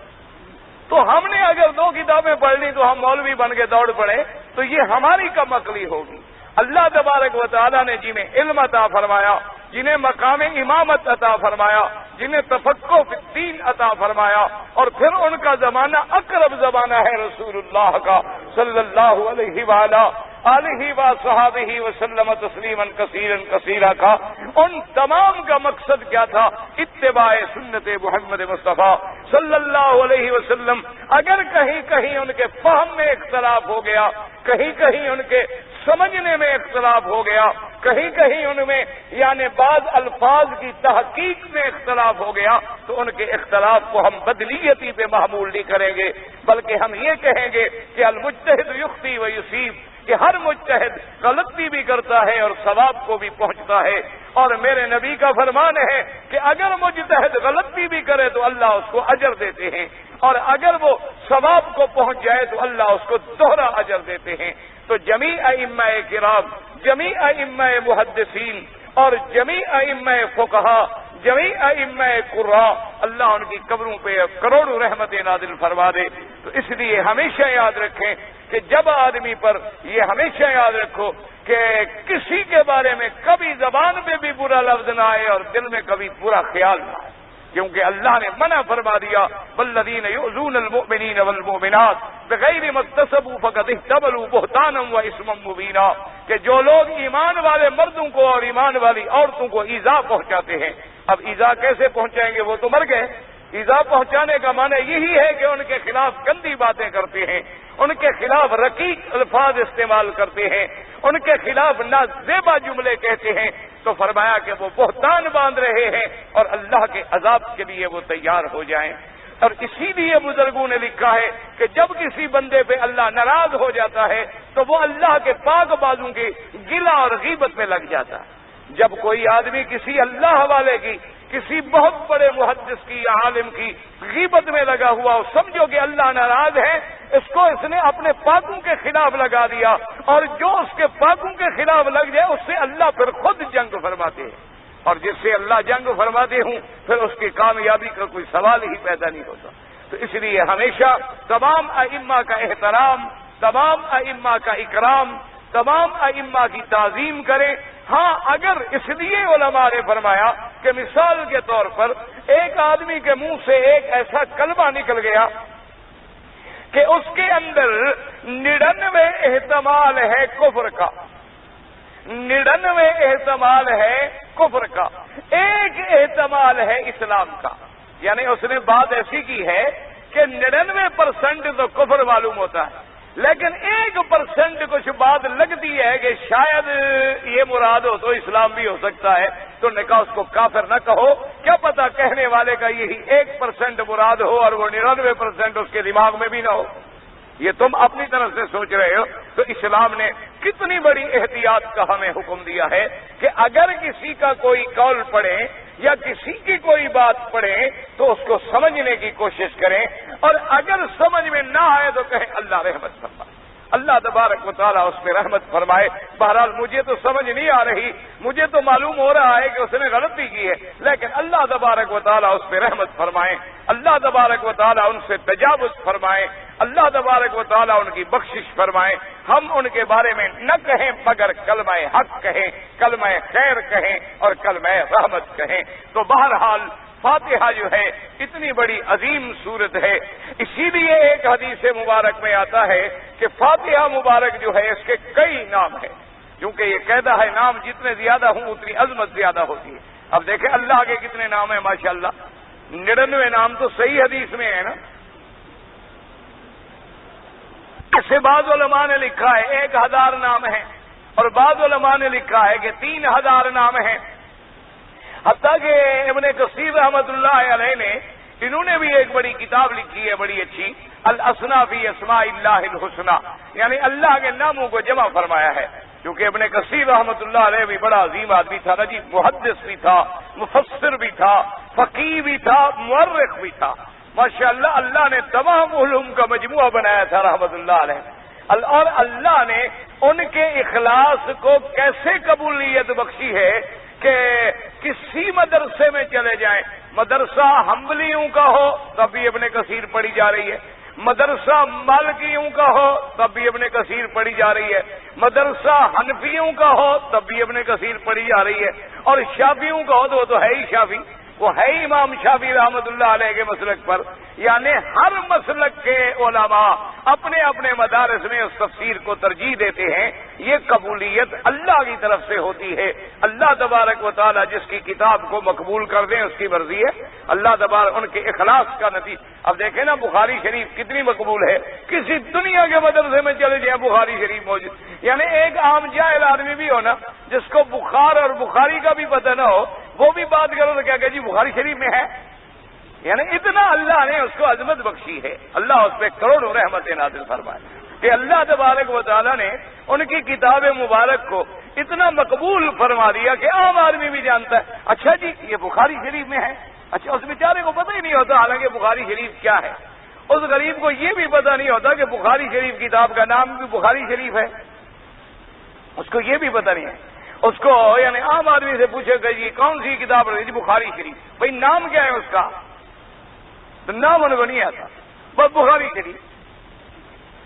تو ہم نے اگر دو کتابیں پڑھ لی تو ہم مولوی بن کے دوڑ پڑے تو یہ ہماری کم عقلی ہوگی۔ اللہ تبارک و تعالیٰ نے جنہیں علم عطا فرمایا، جنہیں مقام امامت عطا فرمایا، جنہیں تفقہ فی الدین عطا فرمایا، اور پھر ان کا زمانہ اقرب زمانہ ہے رسول اللہ کا صلی اللہ علیہ وآلہ آلہ وصحبہ وسلم تسلیما کثیرا کثیرا کا، ان تمام کا مقصد کیا تھا؟ اتباع سنت محمد مصطفیٰ صلی اللہ علیہ وسلم۔ اگر کہیں کہیں ان کے فہم میں اختلاف ہو گیا، کہیں کہیں ان کے سمجھنے میں اختلاف ہو گیا، کہیں کہیں ان میں یعنی بعض الفاظ کی تحقیق میں اختلاف ہو گیا تو ان کے اختلاف کو ہم بدلیتی پہ محمول نہیں کریں گے، بلکہ ہم یہ کہیں گے کہ المجتہد یخطی و یصیب، کہ ہر مجتہد غلطی بھی کرتا ہے اور ثواب کو بھی پہنچتا ہے، اور میرے نبی کا فرمان ہے کہ اگر مجتہد غلطی بھی کرے تو اللہ اس کو اجر دیتے ہیں، اور اگر وہ ثواب کو پہنچ جائے تو اللہ اس کو دوہرا اجر دیتے ہیں۔ تو جمیع ائمہ کرام، جمیع ائمہ محدثین اور جمیع ائمہ فقہا، جمیع ائمہ قراء، اللہ ان کی قبروں پہ کروڑوں رحمت نازل فرما دے۔ تو اس لیے ہمیشہ یاد رکھیں کہ جب آدمی پر یہ ہمیشہ یاد رکھو کہ کسی کے بارے میں کبھی زبان پہ بھی برا لفظ نہ آئے اور دل میں کبھی برا خیال نہ آئے، کیونکہ اللہ نے منع فرما دیا والذین یؤذون المؤمنین والمؤمنات بغیر ما اکتسبوا فقد احتملوا بہتانا واثما مبینا، کہ جو لوگ ایمان والے مردوں کو اور ایمان والی عورتوں کو ایذا پہنچاتے ہیں، اب ایذا کیسے پہنچائیں گے، وہ تو مر گئے۔ ایذا پہنچانے کا معنی یہی ہے کہ ان کے خلاف گندی باتیں کرتے ہیں، ان کے خلاف رقیق الفاظ استعمال کرتے ہیں، ان کے خلاف نازیبا جملے کہتے ہیں، تو فرمایا کہ وہ بہتان باندھ رہے ہیں اور اللہ کے عذاب کے لیے وہ تیار ہو جائیں۔ اور اسی لیے بزرگوں نے لکھا ہے کہ جب کسی بندے پہ اللہ ناراض ہو جاتا ہے تو وہ اللہ کے پاک بازوں کی گلہ اور غیبت میں لگ جاتا ہے۔ جب کوئی آدمی کسی اللہ والے کی، کسی بہت بڑے محدث کی یا عالم کی غیبت میں لگا ہوا ہو، سمجھو کہ اللہ ناراض ہے، اس نے اپنے پاکوں کے خلاف لگا دیا، اور جو اس کے پاکوں کے خلاف لگ جائے اس سے اللہ پھر خود جنگ فرماتے ہیں، اور جس سے اللہ جنگ فرماتے ہوں پھر اس کی کامیابی کا کوئی سوال ہی پیدا نہیں ہوتا۔ تو اس لیے ہمیشہ تمام ائمہ کا احترام، تمام ائمہ کا اکرام، تمام ائمہ کی تعظیم کریں۔ ہاں اگر اس لیے علماء نے فرمایا کہ مثال کے طور پر ایک آدمی کے منہ سے ایک ایسا کلمہ نکل گیا کہ اس کے اندر 99 احتمال ہے کفر کا، 99 احتمال ہے کفر کا، ایک احتمال ہے اسلام کا، یعنی اس نے بات ایسی کی ہے کہ 99% تو کفر معلوم ہوتا ہے، لیکن 1% کچھ بات لگتی ہے کہ شاید یہ مراد ہو تو اسلام بھی ہو سکتا ہے، تو نے کہا اس کو کافر نہ کہو، کیا پتا کہنے والے کا یہی 1% مراد ہو اور وہ 99% اس کے دماغ میں بھی نہ ہو، یہ تم اپنی طرف سے سوچ رہے ہو۔ تو اسلام نے کتنی بڑی احتیاط کا ہمیں حکم دیا ہے کہ اگر کسی کا کوئی قول پڑھیں یا کسی کی کوئی بات پڑھیں تو اس کو سمجھنے کی کوشش کریں، اور اگر سمجھ میں نہ آئے تو کہیں اللہ رحمت فرمائے، اللہ تبارک و تعالیٰ اس پہ رحمت فرمائے۔ بہرحال مجھے تو سمجھ نہیں آ رہی، مجھے تو معلوم ہو رہا ہے کہ اس نے غلطی کی ہے، لیکن اللہ تبارک و تعالیٰ اس پہ رحمت فرمائے، اللہ تبارک و تعالیٰ ان سے تجاوز فرمائے، اللہ تبارک و تعالیٰ ان کی بخشش فرمائے۔ ہم ان کے بارے میں نہ کہیں مگر کلمہ حق کہیں، کلمہ خیر کہیں اور کلمہ رحمت کہیں۔ تو بہرحال فاتحہ جو ہے اتنی بڑی عظیم صورت ہے، اسی لیے ایک حدیث مبارک میں آتا ہے کہ فاتحہ مبارک جو ہے اس کے کئی نام ہیں، کیونکہ یہ قاعدہ ہے نام جتنے زیادہ ہوں اتنی عظمت زیادہ ہوتی ہے۔ اب دیکھیں اللہ کے کتنے نام ہیں ماشاءاللہ، 99 نام تو صحیح حدیث میں ہے نا۔ اسے بعض علماء نے لکھا ہے 1000 نام ہیں، اور بعض علماء نے لکھا ہے کہ 3000 نام ہیں، حتیٰ کہ ابن کثیر رحمۃ اللہ علیہ نے انہوں نے بھی ایک بڑی کتاب لکھی ہے بڑی اچھی، الاسنا فی اسماء اللہ الحسنی، یعنی اللہ کے ناموں کو جمع فرمایا ہے، کیونکہ ابن کثیر رحمۃ اللہ علیہ بھی بڑا عظیم آدمی تھا، نجیب محدث بھی تھا، مفسر بھی تھا، فقیہ بھی تھا، مورخ بھی تھا، ماشاءاللہ اللہ نے تمام علوم کا مجموعہ بنایا تھا رحمۃ اللہ علیہ، اور اللہ نے ان کے اخلاص کو کیسے قبولیت بخشی ہے کہ کسی مدرسے میں چلے جائیں، مدرسہ حنبلیوں کا ہو تب بھی ابن کثیر پڑھی جا رہی ہے، مدرسہ مالکیوں کا ہو تب بھی ابن کثیر پڑھی جا رہی ہے، مدرسہ حنفیوں کا ہو تب بھی ابن کثیر پڑھی جا رہی ہے، اور شافعیوں کا ہو تو وہ تو ہے ہی شافعی، وہ ہے امام شافعی رحمۃ اللہ علیہ کے مسلک پر، یعنی ہر مسلک کے علماء اپنے اپنے مدارس میں اس تفسیر کو ترجیح دیتے ہیں۔ یہ قبولیت اللہ کی طرف سے ہوتی ہے، اللہ تبارک و تعالی جس کی کتاب کو مقبول کر دیں اس کی مرضی ہے، اللہ تبارک ان کے اخلاص کا نتیجہ۔ اب دیکھیں نا بخاری شریف کتنی مقبول ہے، کسی دنیا کے مدرسے میں چلے جائیں بخاری شریف موجود، یعنی ایک عام جاہل آدمی بھی ہو نا جس کو بخار اور بخاری کا بھی پتہ نہ ہو، وہ بھی بات کرو تو کیا کہ جی بخاری شریف میں ہے، یعنی اتنا اللہ نے اس کو عظمت بخشی ہے، اللہ اس پہ کروڑوں رحمت نازل فرمائے کہ اللہ تبارک و تعالیٰ نے ان کی کتاب مبارک کو اتنا مقبول فرما دیا کہ عام آدمی بھی جانتا ہے، اچھا جی یہ بخاری شریف میں ہے، اچھا اس بیچارے کو پتہ ہی نہیں ہوتا حالانکہ بخاری شریف کیا ہے، اس غریب کو یہ بھی پتہ نہیں ہوتا کہ بخاری شریف کتاب کا نام بھی بخاری شریف ہے، اس کو یہ بھی پتہ نہیں ہے، اس کو یعنی عام آدمی سے پوچھے گا جی کون سی کتاب رہی جی بخاری شریف، بھائی نام کیا ہے اس کا، تو نام ان کو نہیں آتا، بس بخاری شریف،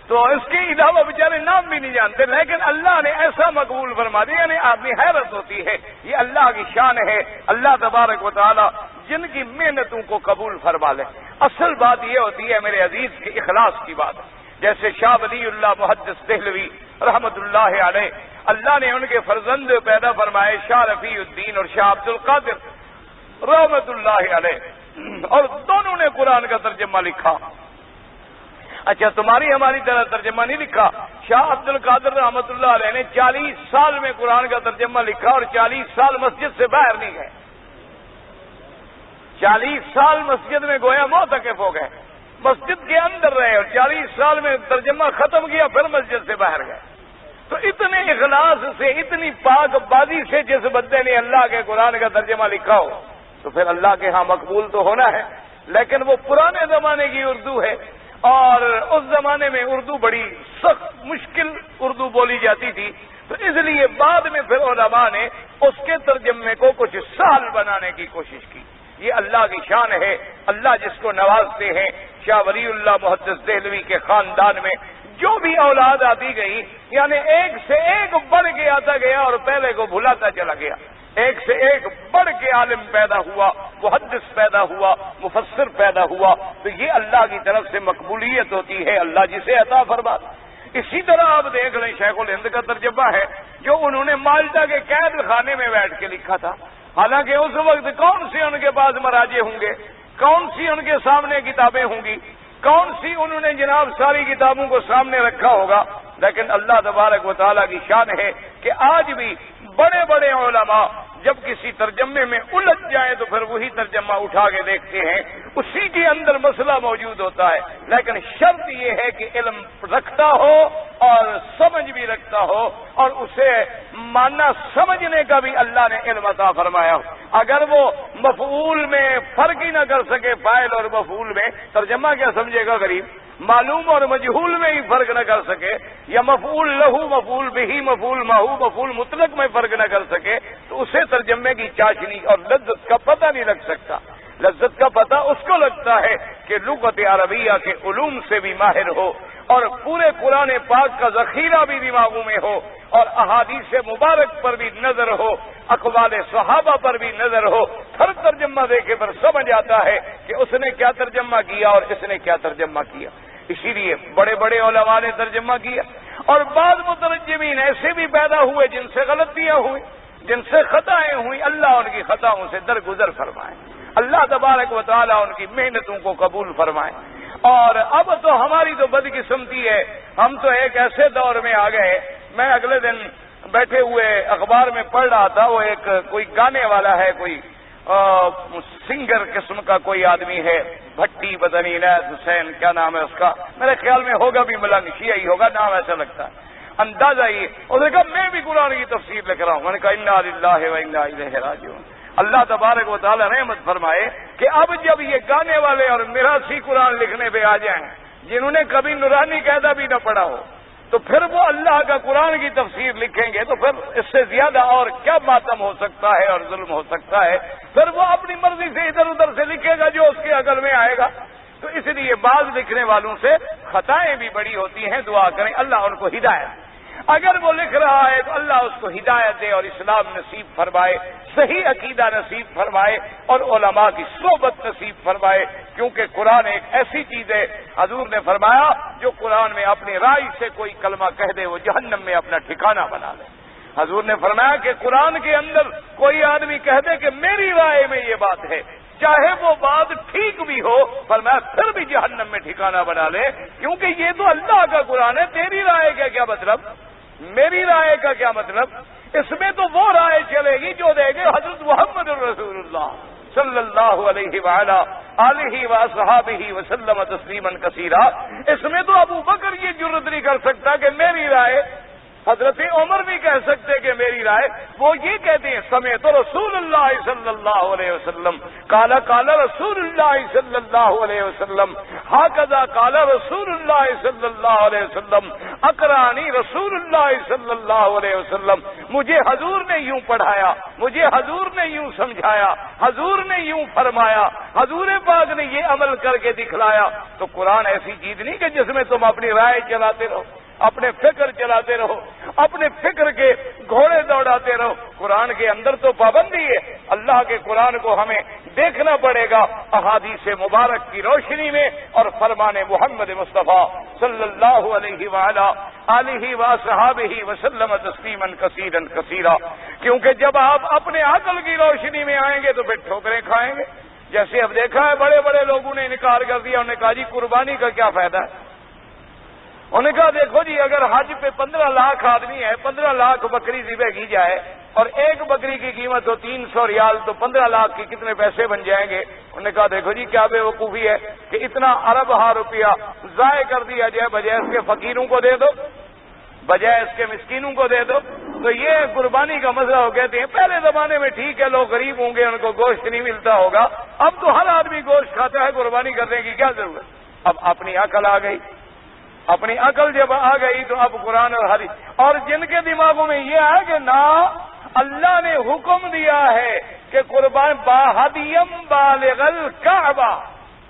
تو اس کے علاوہ بیچارے نام بھی نہیں جانتے، لیکن اللہ نے ایسا مقبول فرما دیا، یعنی آدمی حیرت ہوتی ہے، یہ اللہ کی شان ہے، اللہ تبارک و تعالی جن کی محنتوں کو قبول فرما لے۔ اصل بات یہ ہوتی ہے میرے عزیز کے اخلاص کی بات، جیسے شاہ ولی اللہ محدث دہلوی رحمت اللہ علیہ، اللہ نے ان کے فرزند پیدا فرمائے شاہ رفیع الدین اور شاہ عبد القادر رحمت اللہ علیہ، اور دونوں نے قرآن کا ترجمہ لکھا۔ اچھا تمہاری ہماری طرح ترجمہ نہیں لکھا، شاہ عبد القادر رحمت اللہ علیہ نے 40 سال میں قرآن کا ترجمہ لکھا اور 40 سال مسجد سے باہر نہیں گئے، 40 سال مسجد میں گویا معتکف ہو گئے، مسجد کے اندر رہے اور 40 سال میں ترجمہ ختم کیا پھر مسجد سے باہر گئے۔ تو اتنے اخلاص سے، اتنی پاک بازی سے جس بندے نے اللہ کے قرآن کا ترجمہ لکھا ہو تو پھر اللہ کے ہاں مقبول تو ہونا ہے، لیکن وہ پرانے زمانے کی اردو ہے، اور اس زمانے میں اردو بڑی سخت مشکل اردو بولی جاتی تھی، تو اس لیے بعد میں پھر علماء نے اس کے ترجمے کو کچھ سہل بنانے کی کوشش کی۔ یہ اللہ کی شان ہے، اللہ جس کو نوازتے ہیں۔ شاہ ولی اللہ محدث دہلوی کے خاندان میں جو بھی اولاد آتی گئی، یعنی ایک سے ایک بڑھ کے آتا گیا اور پہلے کو بھلاتا چلا گیا، ایک سے ایک بڑھ کے عالم پیدا ہوا، محدث پیدا ہوا، مفسر پیدا ہوا، تو یہ اللہ کی طرف سے مقبولیت ہوتی ہے، اللہ جسے عطا فرماتا۔ اسی طرح آپ دیکھ لیں شیخ الہند کا ترجمہ ہے جو انہوں نے مالٹا کے قید خانے میں بیٹھ کے لکھا تھا، حالانکہ اس وقت کون سی ان کے پاس مراجع ہوں گے، کون سی ان کے سامنے کتابیں ہوں گی، کون سی انہوں نے جناب ساری کتابوں کو سامنے رکھا ہوگا، لیکن اللہ تبارک و تعالیٰ کی شان ہے کہ آج بھی بڑے بڑے علماء جب کسی ترجمے میں الجھ جائیں تو پھر وہی ترجمہ اٹھا کے دیکھتے ہیں، اسی کے اندر مسئلہ موجود ہوتا ہے، لیکن شرط یہ ہے کہ علم رکھتا ہو اور سمجھ بھی رکھتا ہو، اور اسے ماننا سمجھنے کا بھی اللہ نے علم عطا فرمایا ہو۔ اگر وہ مفعول میں فرق ہی نہ کر سکے، فاعل اور مفعول میں، ترجمہ کیا سمجھے گا غریب؟ معلوم اور مجہول میں ہی فرق نہ کر سکے، یا مفعول لہو، مفعول بہی، مفعول ماہو، مفعول مطلق میں فرق نہ کر سکے، تو اسے ترجمے کی چاشنی اور لذت کا پتہ نہیں لگ سکتا۔ لذت کا پتہ اس کو لگتا ہے کہ لغت عربیہ کے علوم سے بھی ماہر ہو، اور پورے قرآن پاک کا ذخیرہ بھی دماغوں میں ہو، اور احادیث مبارک پر بھی نظر ہو، اقوال صحابہ پر بھی نظر ہو، ہر ترجمہ دیکھے پر سمجھ آتا ہے کہ اس نے کیا ترجمہ کیا اور اس نے کیا ترجمہ کیا۔ اسی لیے بڑے بڑے علماء نے ترجمہ کیا، اور بعض مترجمین ایسے بھی پیدا ہوئے جن سے غلطیاں ہوئی، جن سے خطائیں ہوئی، اللہ ان کی خطاؤں سے درگزر فرمائے، اللہ تبارک و تعالیٰ ان کی محنتوں کو قبول فرمائے۔ اور اب تو ہماری تو بدقسمتی ہے، ہم تو ایک ایسے دور میں آ گئے، میں اگلے دن بیٹھے ہوئے اخبار میں پڑھ رہا تھا، وہ ایک کوئی گانے والا ہے، کوئی سنگر قسم کا کوئی آدمی ہے، بھٹی پتہ نہیں عنایت حسین کیا نام ہے اس کا، میرے خیال میں ہوگا بھی ملنگ شیعہ ہی ہوگا، نام ایسا لگتا ہے، اندازہ یہ، اس نے کہا میں بھی قرآن کی تفسیر لکھ رہا ہوں۔ میں نے کہا انا للہ و انا الیہ راجعون۔ اللہ تبارک و تعالی رحمت فرمائے کہ اب جب یہ گانے والے اور میراثی قرآن لکھنے پہ آ جائیں، جنہوں نے کبھی نورانی قاعدہ بھی نہ پڑھا ہو، تو پھر وہ اللہ کا قرآن کی تفسیر لکھیں گے تو پھر اس سے زیادہ اور کیا ماتم ہو سکتا ہے اور ظلم ہو سکتا ہے؟ پھر وہ اپنی مرضی سے ادھر ادھر سے لکھے گا جو اس کے عقل میں آئے گا۔ تو اس لیے بعض لکھنے والوں سے خطائیں بھی بڑی ہوتی ہیں، دعا کریں اللہ ان کو ہدایت۔ اگر وہ لکھ رہا ہے تو اللہ اس کو ہدایت دے اور اسلام نصیب فرمائے، صحیح عقیدہ نصیب فرمائے اور علماء کی صحبت نصیب فرمائے، کیونکہ قرآن ایک ایسی چیز ہے، حضور نے فرمایا جو قرآن میں اپنی رائے سے کوئی کلمہ کہہ دے وہ جہنم میں اپنا ٹھکانہ بنا لے۔ حضور نے فرمایا کہ قرآن کے اندر کوئی آدمی کہہ دے کہ میری رائے میں یہ بات ہے، چاہے وہ بات ٹھیک بھی ہو، فرمایا پھر بھی جہنم میں ٹھکانہ بنا لے، کیونکہ یہ تو اللہ کا قرآن ہے، تیری رائے کا کیا مطلب، میری رائے کا کیا مطلب؟ اس میں تو وہ رائے چلے گی جو دے گے حضرت محمد رسول اللہ صلی اللہ علیہ وآلہ آلہ وصحبہ وسلم تسلیما کثیرا۔ اس میں تو ابو بکر یہ جرت نہیں کر سکتا کہ میری رائے، حضرت عمر بھی کہہ سکتے کہ میری رائے، وہ یہ کہتے ہیں سمیعت رسول اللہ صلی اللہ علیہ وسلم قال قال رسول اللہ صلی اللہ علیہ وسلم ہکذا قال رسول اللہ صلی اللہ علیہ وسلم اقرانی رسول اللہ صلی اللہ علیہ وسلم، مجھے حضور نے یوں پڑھایا، مجھے حضور نے یوں سمجھایا، حضور نے یوں فرمایا، حضور پاک نے یہ عمل کر کے دکھلایا۔ تو قرآن ایسی چیز نہیں کہ جس میں تم اپنی رائے چلاتے رہو، اپنے فکر چلاتے رہو، اپنے فکر کے گھوڑے دوڑاتے رہو۔ قرآن کے اندر تو پابندی ہے، اللہ کے قرآن کو ہمیں دیکھنا پڑے گا احادیث مبارک کی روشنی میں اور فرمان محمد مصطفیٰ صلی اللہ علیہ وآلہ آلہ وصحبہ وسلم تسلیما کثیرا کثیرا، کیونکہ جب آپ اپنے عقل کی روشنی میں آئیں گے تو پھر ٹھوکریں کھائیں گے۔ جیسے اب دیکھا ہے بڑے بڑے لوگوں نے انکار کر دیا، انہوں نے کہا جی قربانی کا کیا فائدہ ہے؟ انہوں نے کہا دیکھو جی اگر حج پہ 15 لاکھ آدمی ہے، 15 لاکھ بکری ذبح کی جائے اور ایک بکری کی قیمت ہو 300 ریال، تو 15 لاکھ کی کتنے پیسے بن جائیں گے؟ انہوں نے کہا دیکھو جی کیا بے وقوفی ہے کہ اتنا ارب ہا روپیہ ضائع کر دیا جائے، بجائے اس کے فقیروں کو دے دو، بجائے اس کے مسکینوں کو دے دو۔ تو یہ قربانی کا مسئلہ ہو، کہتے ہیں پہلے زمانے میں ٹھیک ہے لوگ غریب ہوں گے ان کو گوشت نہیں ملتا ہوگا، اب تو ہر آدمی گوشت کھاتا ہے، قربانی کرنے کی کیا ضرورت؟ اب اپنی عقل آ گئی، اپنی عقل جب آ گئی تو اب قرآن اور حدیث، اور جن کے دماغوں میں یہ ہے کہ نہ اللہ نے حکم دیا ہے کہ قربان باہدیم بالغ الکعبہ،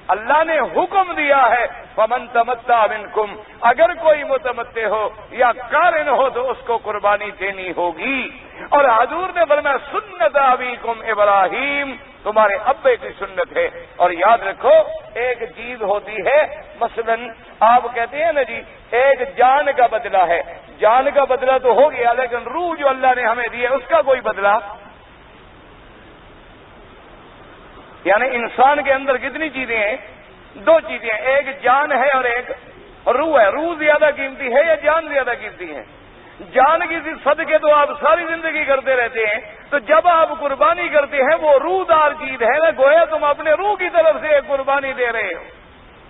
اللہ نے حکم دیا ہے فمن تمتع منکم، اگر کوئی متمتع ہو یا قارن ہو تو اس کو قربانی دینی ہوگی۔ اور حضور نے فرمایا سنت ابیکم ابراہیم، تمہارے ابے کی سنت ہے۔ اور یاد رکھو ایک چیز ہوتی ہے، مثلا آپ کہتے ہیں نا جی ایک جان کا بدلہ ہے، جان کا بدلہ تو ہو گیا، لیکن روح جو اللہ نے ہمیں دی ہے اس کا کوئی بدلہ؟ یعنی انسان کے اندر کتنی چیزیں ہیں؟ 2 چیزیں، ایک جان ہے اور ایک روح ہے۔ روح زیادہ قیمتی ہے یا جان زیادہ قیمتی ہے؟ جان کی صدقے تو آپ ساری زندگی کرتے رہتے ہیں، تو جب آپ قربانی کرتے ہیں وہ روح دار چیز ہے نا، گویا تم اپنے روح کی طرف سے ایک قربانی دے رہے ہو۔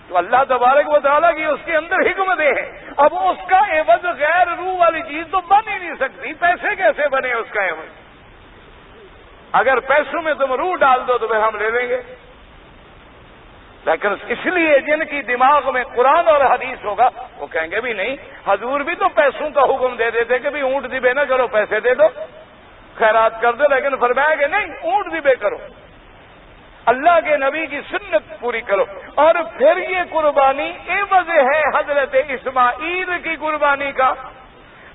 تو اللہ تبارک و تعالیٰ کی اس کے اندر حکمتیں ہیں، اب اس کا عوض غیر روح والی چیز تو بن ہی نہیں سکتی، پیسے کیسے بنے اس کا عوض؟ اگر پیسوں میں تم روح ڈال دو تو پھر ہم لے لیں گے، لیکن اس لیے جن کی دماغ میں قرآن اور حدیث ہوگا وہ کہیں گے بھی نہیں، حضور بھی تو پیسوں کا حکم دے دیتے کہ بھی اونٹ ذبح نہ کرو، پیسے دے دو، خیرات کر دو، لیکن فرمایا کہ نہیں اونٹ ذبح کرو، اللہ کے نبی کی سنت پوری کرو۔ اور پھر یہ قربانی عوض ہے حضرت اسماعیل کی قربانی کا،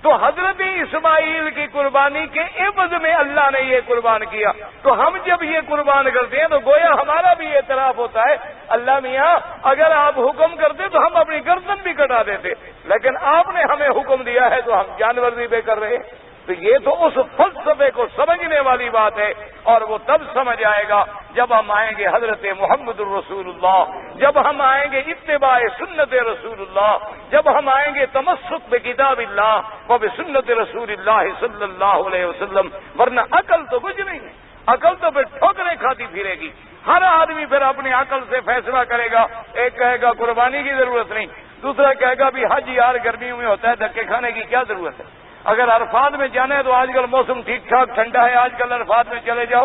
تو حضرت اسماعیل کی قربانی کے عوض میں اللہ نے یہ قربان کیا، تو ہم جب یہ قربان کرتے ہیں تو گویا ہمارا بھی اعتراف ہوتا ہے اللہ میاں اگر آپ حکم کرتے تو ہم اپنی گردن بھی کٹا دیتے، لیکن آپ نے ہمیں حکم دیا ہے تو ہم جانور ذبح کر رہے ہیں۔ تو یہ تو اس فلسفے کو سمجھنے والی بات ہے، اور وہ تب سمجھ آئے گا جب ہم آئیں گے حضرت محمد الرسول اللہ، جب ہم آئیں گے اتباع سنت رسول اللہ، جب ہم آئیں گے تمسک بکتاب اللہ و بسنت رسول اللہ صلی اللہ علیہ وسلم، ورنہ عقل تو کچھ نہیں ہے، عقل تو پھر ٹھوکریں کھاتی پھرے گی، ہر آدمی پھر اپنی عقل سے فیصلہ کرے گا، ایک کہے گا قربانی کی ضرورت نہیں، دوسرا کہے گا بھی حج یار گرمیوں میں ہوتا ہے دھکے کھانے کی کیا ضرورت ہے، اگر عرفات میں جانا ہے تو آج کل موسم ٹھیک ٹھاک ٹھنڈا ہے، آج کل عرفات میں چلے جاؤ،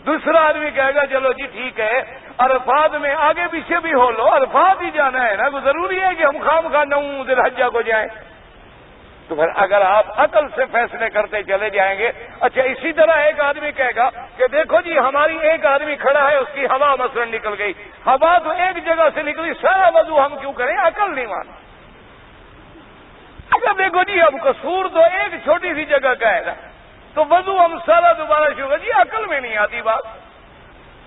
دوسرا آدمی کہے گا چلو جی ٹھیک ہے عرفات میں آگے پیچھے بھی ہو لو، عرفات ہی جانا ہے نا، تو ضروری ہے کہ ہم خام خواہ 9 ذی الحجہ کو جائیں، تو پھر اگر آپ عقل سے فیصلے کرتے چلے جائیں گے۔ اچھا اسی طرح ایک آدمی کہے گا کہ دیکھو جی ہماری ایک آدمی کھڑا ہے اس کی ہوا مثلا نکل گئی، ہوا تو ایک جگہ سے نکلی، سارا وضو ہم کیوں کریں؟ عقل نہیں مانی، اگر دیکھو جی اب قصور تو ایک چھوٹی سی جگہ کا ہے نا، تو وضو ہم سارا دوبارہ شروع جی عقل میں نہیں آتی بات،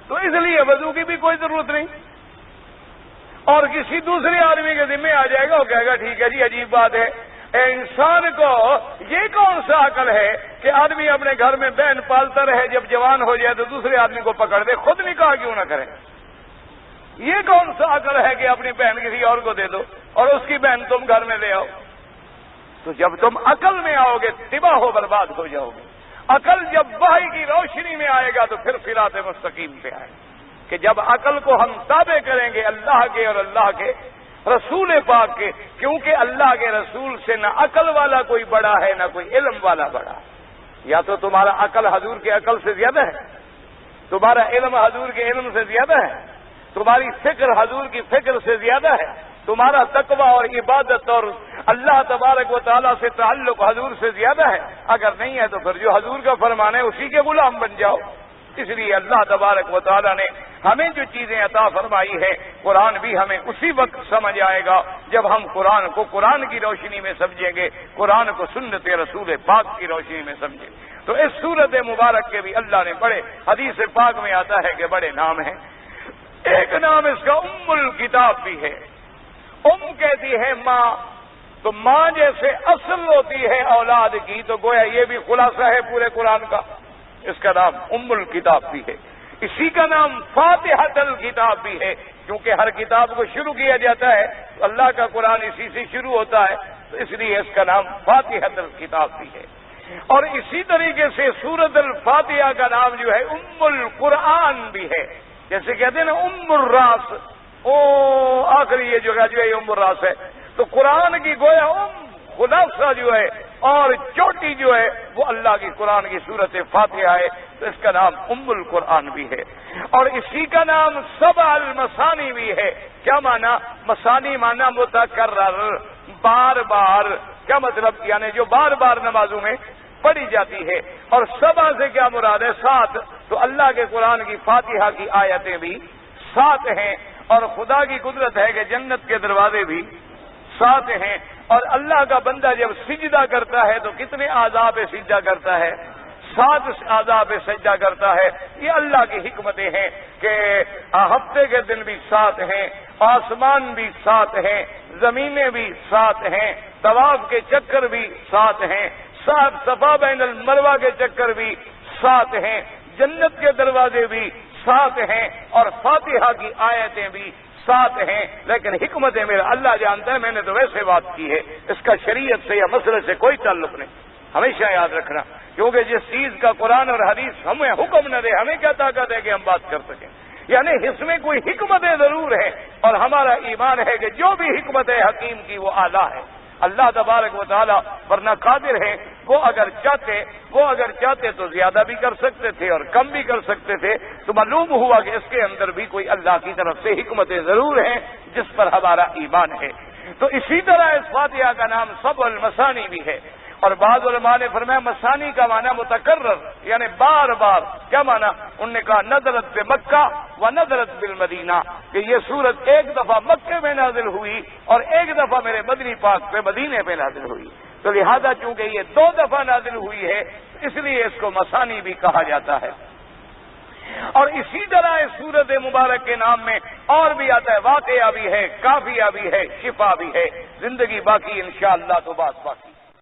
تو اس لیے وضو کی بھی کوئی ضرورت نہیں، اور کسی دوسرے آدمی کے ذمہ آ جائے گا، وہ کہے گا ٹھیک ہے جی عجیب بات ہے، انسان کو یہ کون سا عقل ہے کہ آدمی اپنے گھر میں بہن پالتا رہے، جب جوان ہو جائے تو دوسرے آدمی کو پکڑ دے، خود نکاح کیوں نہ کرے؟ یہ کون سا عقل ہے کہ اپنی بہن کسی اور کو دے دو اور اس کی بہن تم گھر میں لے آؤ؟ تو جب تم عقل میں آؤ گے تباہ و برباد ہو جاؤ گے۔ عقل جب وحی کی روشنی میں آئے گا تو پھر صراط مستقیم پہ آئے گا، کہ جب عقل کو ہم تابع کریں گے اللہ کے اور اللہ کے رسول پاک کے، کیونکہ اللہ کے رسول سے نہ عقل والا کوئی بڑا ہے نہ کوئی علم والا بڑا ہے۔ یا تو تمہارا عقل حضور کے عقل سے زیادہ ہے، تمہارا علم حضور کے علم سے زیادہ ہے، تمہاری فکر حضور کی فکر سے زیادہ ہے، تمہارا تقوی اور عبادت اور اللہ تبارک و تعالیٰ سے تعلق حضور سے زیادہ ہے۔ اگر نہیں ہے تو پھر جو حضور کا فرمان ہے اسی کے غلام بن جاؤ۔ اس لیے اللہ تبارک و تعالیٰ نے ہمیں جو چیزیں عطا فرمائی ہے، قرآن بھی ہمیں اسی وقت سمجھ آئے گا جب ہم قرآن کو قرآن کی روشنی میں سمجھیں گے، قرآن کو سنت رسول پاک کی روشنی میں سمجھیں۔ تو اس سورت مبارک کے بھی اللہ نے بڑے، حدیث پاک میں آتا ہے کہ بڑے نام ہیں۔ ایک نام اس کا ام الکتاب بھی ہے۔ ام کہتی ہے ماں، تو ماں جیسے اصل ہوتی ہے اولاد کی، تو گویا یہ بھی خلاصہ ہے پورے قرآن کا، اس کا نام ام الکتاب بھی ہے۔ اسی کا نام فاتحۃ الکتاب بھی ہے، کیونکہ ہر کتاب کو شروع کیا جاتا ہے تو اللہ کا قرآن اسی سے شروع ہوتا ہے، تو اس لیے اس کا نام فاتحۃ الکتاب بھی ہے۔ اور اسی طریقے سے سورۃ الفاتحہ کا نام جو ہے ام القرآن بھی ہے، جیسے کہتے ہیں نا ام الراس، آخری یہ جگہ جو ہے ام الراس ہے، تو قرآن کی گویا خلاصہ جو ہے اور چوٹی جو ہے وہ اللہ کی قرآن کی سورت فاتحہ ہے، تو اس کا نام ام القرآن بھی ہے۔ اور اسی کا نام سبع المثانی بھی ہے۔ کیا معنی؟ مثانی معنی متکرر، بار بار، کیا مطلب؟ یعنی جو بار بار نمازوں میں پڑھی جاتی ہے۔ اور سبع سے کیا مراد ہے؟ 7، تو اللہ کے قرآن کی فاتحہ کی آیتیں بھی 7 ہیں، اور خدا کی قدرت ہے کہ جنت کے دروازے بھی 7 ہیں۔ اور اللہ کا بندہ جب سجدہ کرتا ہے تو کتنے اعضاء پہ سجدہ کرتا ہے؟ 7 اعضاء پہ سجدہ کرتا ہے۔ یہ اللہ کی حکمتیں ہیں کہ ہفتے کے دن بھی 7 ہیں، آسمان بھی 7 ہیں، زمینیں بھی 7 ہیں، طواف کے چکر بھی 7 ہیں، 7 صفا بین المروہ کے چکر بھی 7 ہیں، جنت کے دروازے بھی 7 ہیں، اور فاتحہ کی آیتیں بھی 7 ہیں۔ لیکن حکمتیں میرا اللہ جانتا ہے، میں نے تو ویسے بات کی ہے، اس کا شریعت سے یا مسئلے سے کوئی تعلق نہیں، ہمیشہ یاد رکھنا، کیونکہ جس چیز کا قرآن اور حدیث ہمیں حکم نہ دے، ہمیں کیا طاقت ہے کہ ہم بات کر سکیں؟ یعنی اس میں کوئی حکمتیں ضرور ہیں، اور ہمارا ایمان ہے کہ جو بھی حکمت ہے حکیم کی وہ اعلیٰ ہے۔ اللہ تبارک و تعالی ورنہ قادر ہے، وہ اگر چاہتے تو زیادہ بھی کر سکتے تھے اور کم بھی کر سکتے تھے، تو معلوم ہوا کہ اس کے اندر بھی کوئی اللہ کی طرف سے حکمتیں ضرور ہیں جس پر ہمارا ایمان ہے۔ تو اسی طرح اس فاتحہ کا نام سبع المثانی بھی ہے، اور بعض علماء نے فرمایا مثانی کا معنی متکرر، یعنی بار بار۔ کیا معنی؟ انہوں نے کہا نزلت بمکہ و نزلت بالمدینہ، کہ یہ سورت ایک دفعہ مکے میں نازل ہوئی اور ایک دفعہ میرے مدنی پاک پہ مدینے پہ نازل ہوئی، تو لہذا چونکہ یہ 2 دفعہ نازل ہوئی ہے اس لیے اس کو مثانی بھی کہا جاتا ہے۔ اور اسی طرح اس سورت مبارک کے نام میں اور بھی آتا ہے، واقعہ بھی ہے، کافیہ بھی ہے، شفا بھی ہے۔ زندگی باقی انشاءاللہ تو بات باقی۔